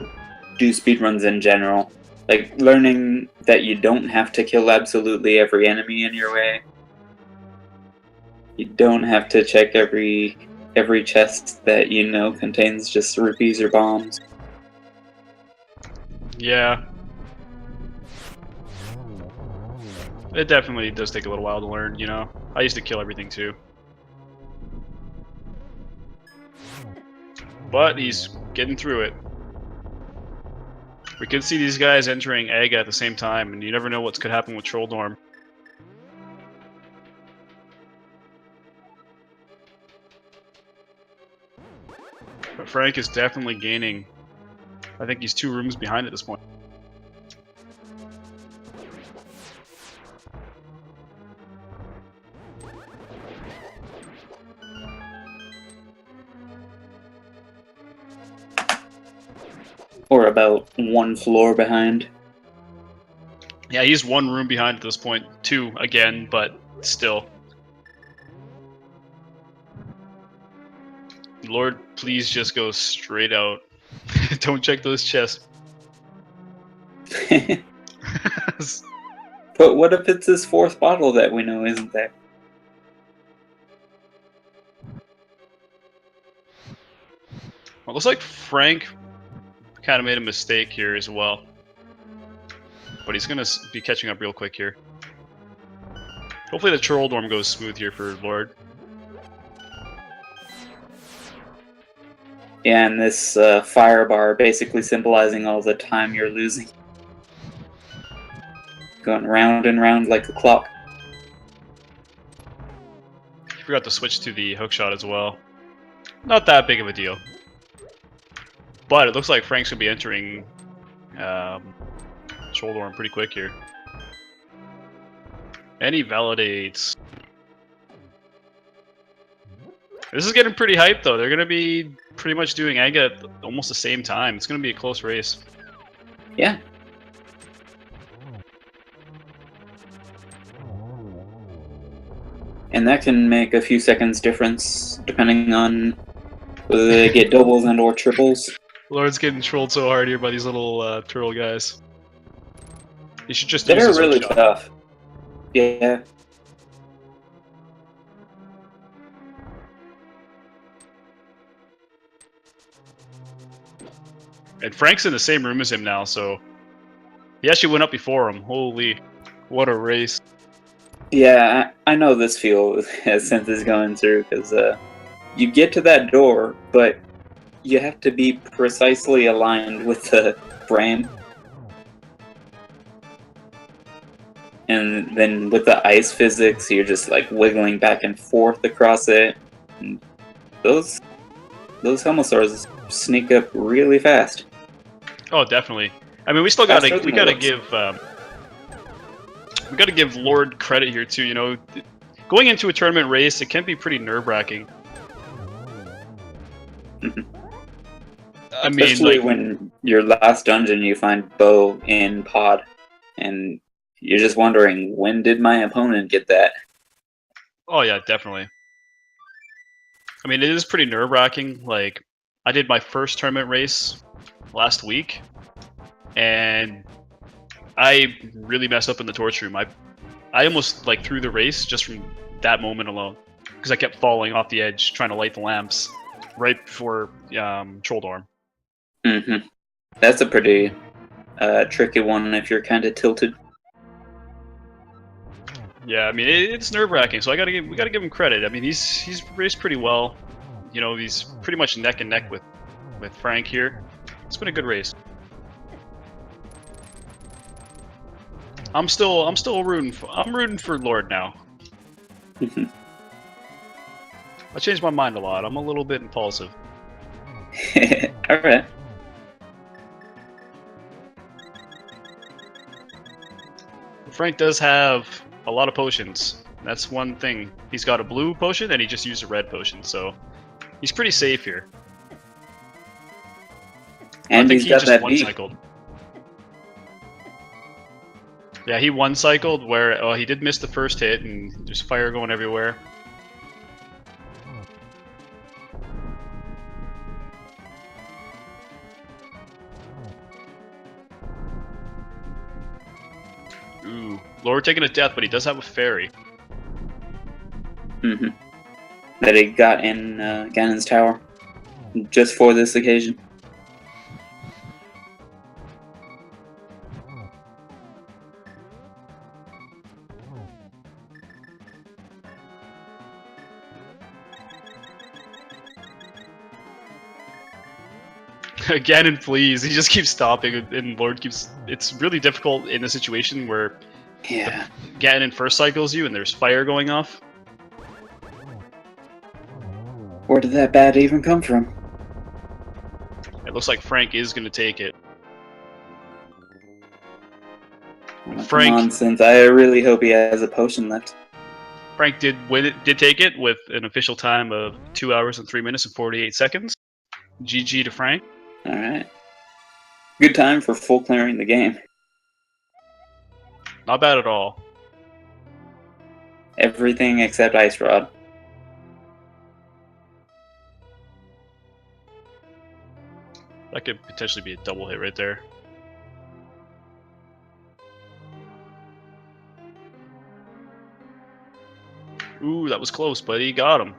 do speedruns in general. Like, learning that you don't have to kill absolutely every enemy in your way. You don't have to check every chest that you know contains just rupees or bombs. Yeah. It definitely does take a little while to learn, you know? I used to kill everything too. But he's getting through it. We could see these guys entering Aga at the same time, and you never know what could happen with Trolldorm. But Frank is definitely gaining. I think he's 2 rooms behind at this point. Or about 1 floor behind. Yeah, he's 1 room behind at this point. 2 again, but still. Lord, please just go straight out. Don't check those chests. But what if it's his 4th bottle that we know isn't there? Well, it looks like Frank kind of made a mistake here as well. But he's going to be catching up real quick here. Hopefully the Trolldorm goes smooth here for Lord. Yeah, and this fire bar basically symbolizing all the time you're losing. Going round and round like a clock. Forgot to switch to the hookshot as well. Not that big of a deal. But it looks like Frank's going to be entering Trolldorm pretty quick here. And he validates. This is getting pretty hyped though. They're going to be pretty much doing Aga at almost the same time. It's going to be a close race. Yeah. And that can make a few seconds difference depending on whether they get doubles and or triples. Lord's getting trolled so hard here by these little turtle guys. You should just They're use his really hookshot. tough. Yeah. And Frank's in the same room as him now, so he actually went up before him. Holy, what a race. Yeah, I know this feel as Synth is going through, because you get to that door, but you have to be precisely aligned with the frame. And then with the ice physics, you're just like wiggling back and forth across it. And those Helmosaurs sneak up really fast. Oh, definitely. I mean, we still gotta give Lord credit here too. You know, going into a tournament race, it can be pretty nerve-wracking. I mean, especially like, when your last dungeon you find Bo in pod, and you're just wondering, when did my opponent get that? oh yeah, definitely. I mean, it is pretty nerve-wracking. Like, I did my first tournament race last week, and I really messed up in the torch room. I almost like threw the race just from that moment alone, because I kept falling off the edge trying to light the lamps right before Trolldorm. Mm-hmm. That's a pretty tricky one if you're kind of tilted. Yeah, I mean it's nerve-wracking, so we gotta give him credit. I mean he's raced pretty well. You know, he's pretty much neck and neck with Frank here. It's been a good race. I'm rooting for Lord now. I changed my mind a lot. I'm a little bit impulsive. All right. Frank does have a lot of potions. That's one thing. He's got a blue potion and he just used a red potion, so he's pretty safe here. And he's got that beak. One-cycled. Yeah, he one-cycled where he did miss the first hit and there's fire going everywhere. Ooh, Lord taking a death, but he does have a fairy. Mm-hmm. That he got in Ganon's tower just for this occasion. Ganon, please. He just keeps stopping, and Lord keeps. It's really difficult in a situation where Yeah. Ganon first cycles you and there's fire going off. Where did that bat even come from? It looks like Frank is going to take it. Oh, Frank, come on, Synth. I really hope he has a potion left. Frank did win it. Did take it with an official time of 2 hours and 3 minutes and 48 seconds. GG to Frank. All right. Good time for full clearing the game. Not bad at all. Everything except Ice Rod. That could potentially be a double hit right there. Ooh, that was close, buddy. Got him.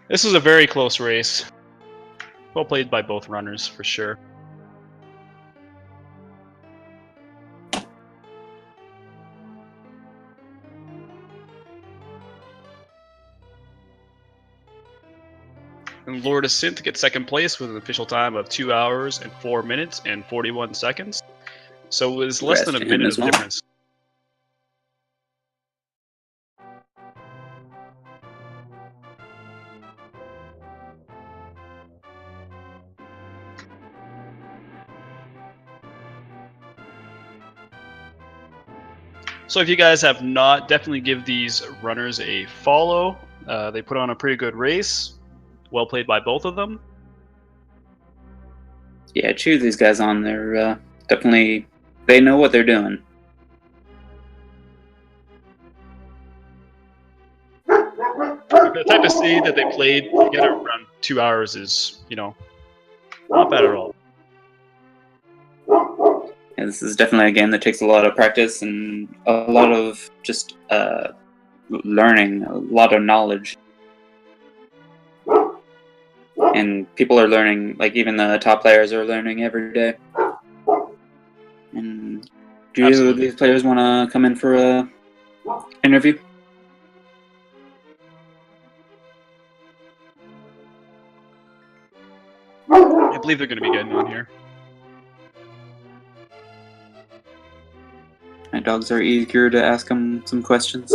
This was a very close race. Well played by both runners, for sure. And LordoftheSynth gets second place with an official time of 2 hours and 4 minutes and 41 seconds. So it was less than a minute of difference. So if you guys have not, definitely give these runners a follow. They put on a pretty good race. Well played by both of them. Yeah, cheer these guys on. They're definitely... They know what they're doing. The type of speed that they played together around 2 hours is, you know, not bad at all. Yeah, this is definitely a game that takes a lot of practice and a lot of just learning, a lot of knowledge. And people are learning, like even the top players are learning every day. And do these players want to come in for a interview? I believe they're going to be getting on here. My dogs are eager to ask them some questions.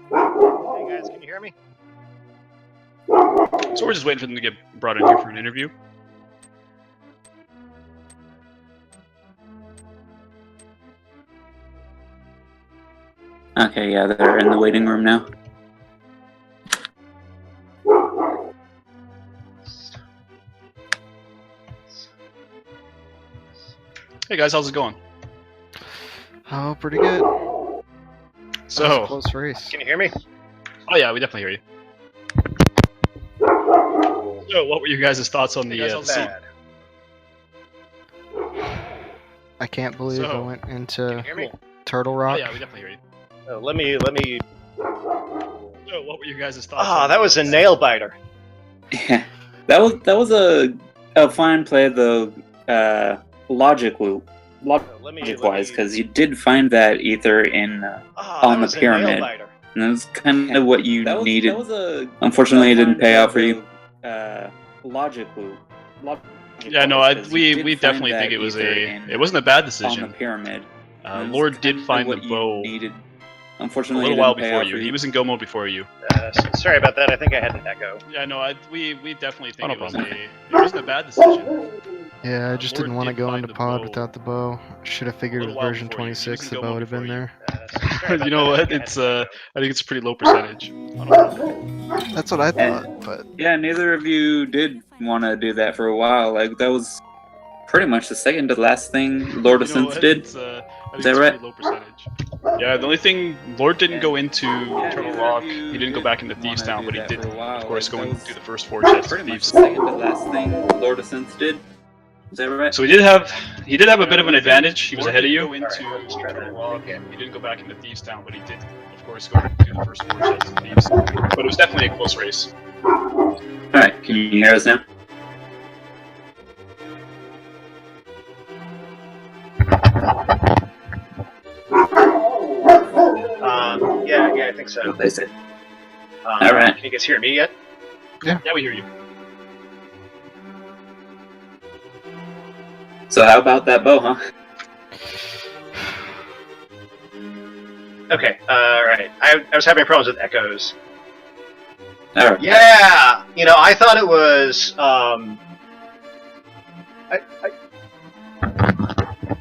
Hey guys, can you hear me? So we're just waiting for them to get brought in here for an interview. Okay, yeah, they're in the waiting room now. Hey guys, how's it going? Oh, pretty good. So, That was a close race. Can you hear me? oh yeah, we definitely hear you. So, what were your guys' thoughts on the scene? Bad. I can't believe I So, went Can you into hear me? Turtle Oh Rock. yeah, we definitely hear you. Let me. So, what were your guys' thoughts? Ah, on that the was a nail biter. Yeah, that was a fine play though, logic wise, because you did find that ether in on the pyramid, and that was kind of what you needed. Unfortunately, it didn't pay out for you. Yeah, no, we definitely think it was it wasn't a bad decision. On the pyramid. Lord did find the bow Unfortunately, a little while before you. He was in go mode before you. Sorry about that. I think I had an echo. Yeah, no, we definitely think no it was problem. it wasn't a bad decision. Yeah, I just Lord didn't want to did go find into the pod bow without the bow. Should have figured a with little while version before you. He 26 was the in bow Go would have been before you. there. Sorry about You know that. what? Go It's ahead. I think it's a pretty low percentage. On a walk. That's what I And- thought, but Yeah, neither of you did want to do that for a while. Like that was pretty much the second to last thing Lord of You know Synth what? did. It's I think Is that it's a right? pretty low percentage. Yeah, the only thing Lord didn't go into Yeah, Turtle neither Rock. of you He didn't go did back into wanna Thieves Town, do but he that did, for a while. of course, Like, go that and was do the first 4 chests of pretty much Thieves. the second to last thing Lord of Synth did. Is that right? So he did have a bit of an advantage. He was Lord ahead of didn't you. go into Turtle Rock. He didn't go back into Thieves Town, but he did, of course, go and do the first 4 chests of Thieves. But it was definitely a close race. Alright, can you hear us now? Yeah, I think so. What they said. All right. Can you guys hear me yet? Yeah, we hear you. So how about that bow, huh? Okay. All right. I was having problems with echoes. Alright. Yeah. I thought it was.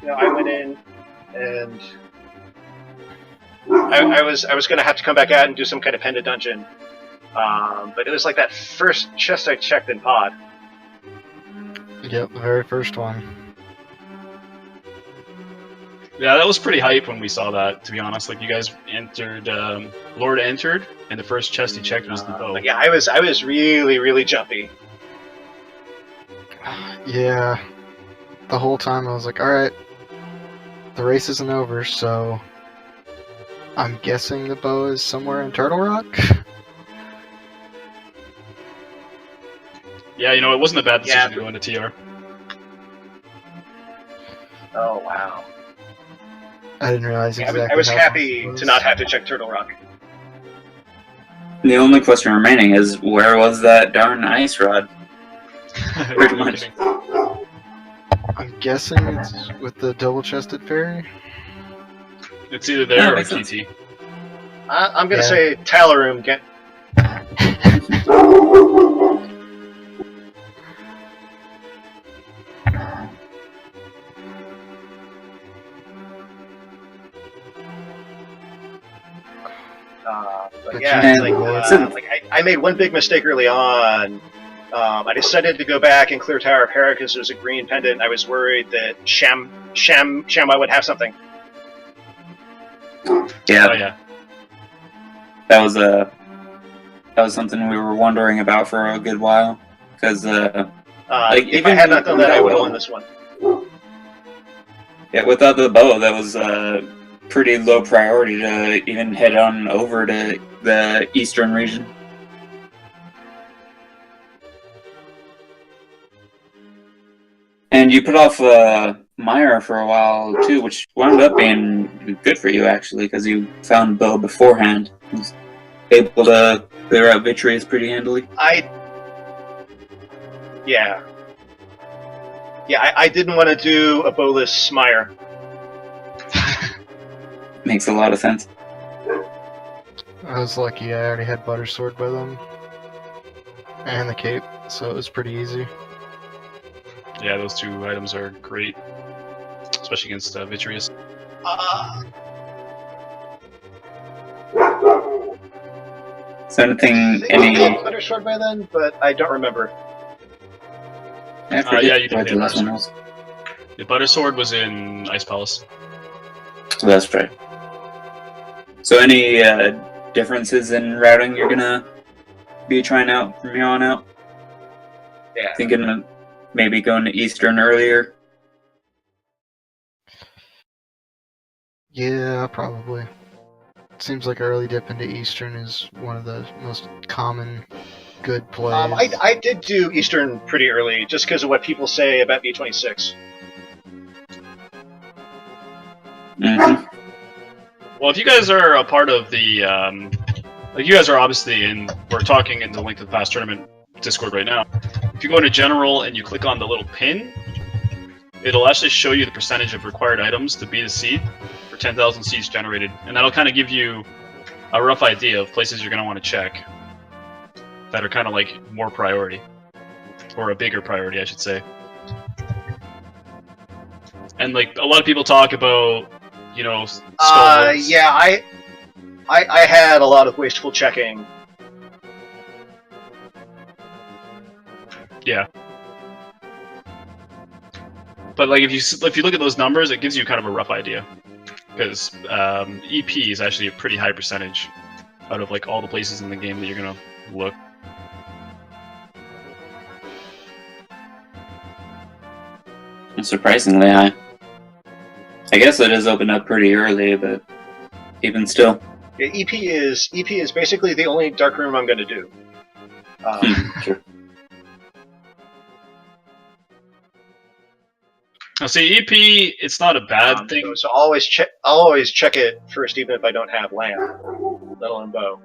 I went in and I was gonna have to come back out and do some kind of pendant dungeon. But it was like that first chest I checked in pod. yep, the very first one. Yeah, that was pretty hype when we saw that, to be honest. Like, you guys entered, Lord entered, and the first chest he checked was the bow. But yeah, I was really, really jumpy. Yeah, the whole time I was like, alright, the race isn't over, so I'm guessing the bow is somewhere in Turtle Rock? Yeah, it wasn't a bad decision Yeah, to go into TR. Oh wow. I didn't realize Yeah, exactly I was how happy close it to was. not have to check Turtle Rock. The only question remaining is where was that darn ice rod? Pretty No much. kidding. I'm guessing it's with the double-chested fairy? It's either there Yeah, or makes sense. TT. I'm gonna Yeah. say Talaroom. But But yeah, you- I made one big mistake early on. I decided to go back and clear Tower of Hera because there was a green pendant. And I was worried that Shamai would have something. Yeah, Oh, yeah. that was something we were wondering about for a good while. Because If even I had not done that, I would have without- won this one. yeah, without the bow, that was pretty low priority to even head on over to the eastern region. And you put off Meyer for a while too, which wound up being good for you actually, because you found Bo beforehand. You was able to clear out Vitreous pretty handily. Yeah, I didn't want to do a bowless Smire. Makes a lot of sense. I was lucky I already had Butter Sword by then. And the cape, so it was pretty easy. Yeah, those 2 items are great. Especially against Vitreous. So anything, I think I any? had Butter Sword by then, but I don't remember. I forget yeah, you did what have the last Butter one was. The Butter Sword was in Ice Palace. That's right. So any differences in routing you're gonna be trying out from here on out? Yeah. Thinking of maybe going to Eastern earlier? Yeah, probably. Seems like early dip into Eastern is one of the most common good plays. I did do Eastern pretty early, just because of what people say about B26. Mm-hmm. Well, if you guys are a part of the, like you guys are obviously we're talking in the Link to the Past tournament Discord right now. If you go into General and you click on the little pin, it'll actually show you the percentage of required items to be the seed for 10,000 seeds generated, and that'll kind of give you a rough idea of places you're going to want to check that are kind of like more priority, or a bigger priority, I should say. And like a lot of people talk about, you know, yeah, I had a lot of wasteful checking. Yeah. But like if you look at those numbers, it gives you kind of a rough idea, because EP is actually a pretty high percentage out of like all the places in the game that you're gonna look. Surprisingly high. I guess it is opened up pretty early, but even still. Yeah, EP is basically the only dark room I'm going to do. Sure. Now, see, EP, it's not a bad thing. So I'll always check it first, even if I don't have lamp, let alone bow.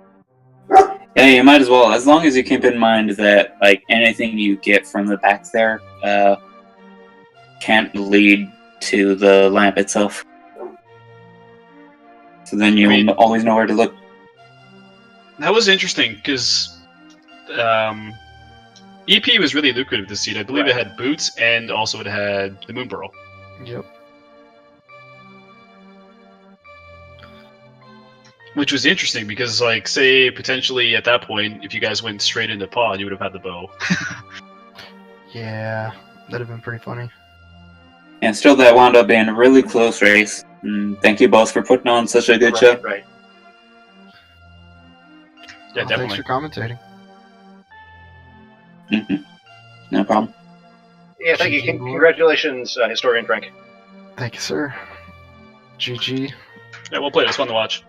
Yeah, you might as well, as long as you keep in mind that like anything you get from the back there can't lead to the lamp itself. So then you always know where to look. That was interesting, because EP was really lucrative this seed. I believe it had boots, and also it had the moon burrow. Yep. Which was interesting, because, like, say, potentially at that point, if you guys went straight into pod, you would have had the bow. Yeah, that'd have been pretty funny. And still, that wound up being a really close race. And thank you both for putting on such a good show. Right. Yeah, definitely. Thanks for commentating. No problem. Yeah, thank you. Congratulations, Historian Frank. Thank you, sir. GG. Yeah, we'll play. It was fun to watch.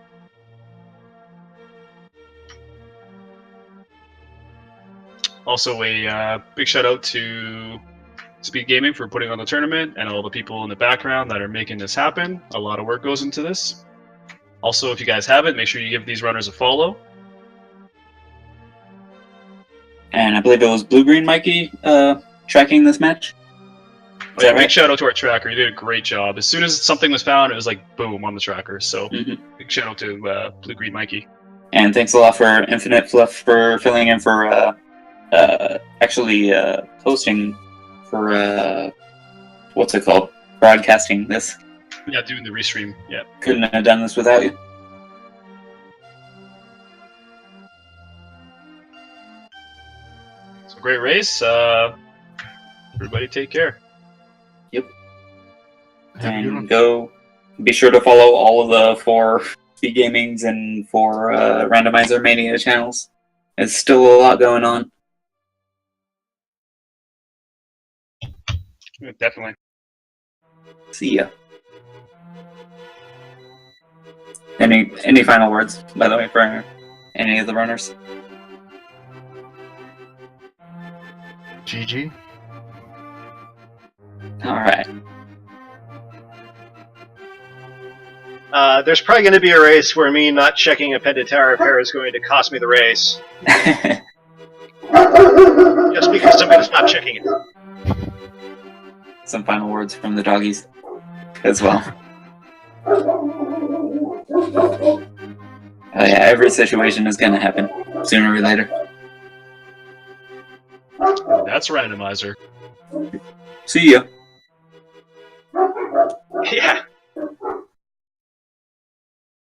Also, a big shout out to Speed Gaming for putting on the tournament, and all the people in the background that are making this happen. A lot of work goes into this. Also, if you guys haven't, make sure you give these runners a follow. And I believe it was Blue Green Mikey tracking this match. Oh, yeah, big shout out to our tracker. He did a great job. As soon as something was found, it was like boom on the tracker. So big shout out to Blue Green Mikey. And thanks a lot for Infinite Fluff for filling in for actually hosting for what's it called? Broadcasting this. Yeah, doing the restream. Yeah. Couldn't have done this without you. So great race. Everybody take care. Yep. And go. Be sure to follow all of the 4 Speed Gamings and 4 Randomizer Mania channels. There's still a lot going on. Yeah, definitely. See ya. Any final words, by the way, for any of the runners? GG. Alright. There's probably going to be a race where me not checking appended tower repair is going to cost me the race. Just because I'm going to stop checking it. Some final words from the doggies as well. Oh yeah, every situation is gonna happen sooner or later. That's Randomizer. See ya. Yeah.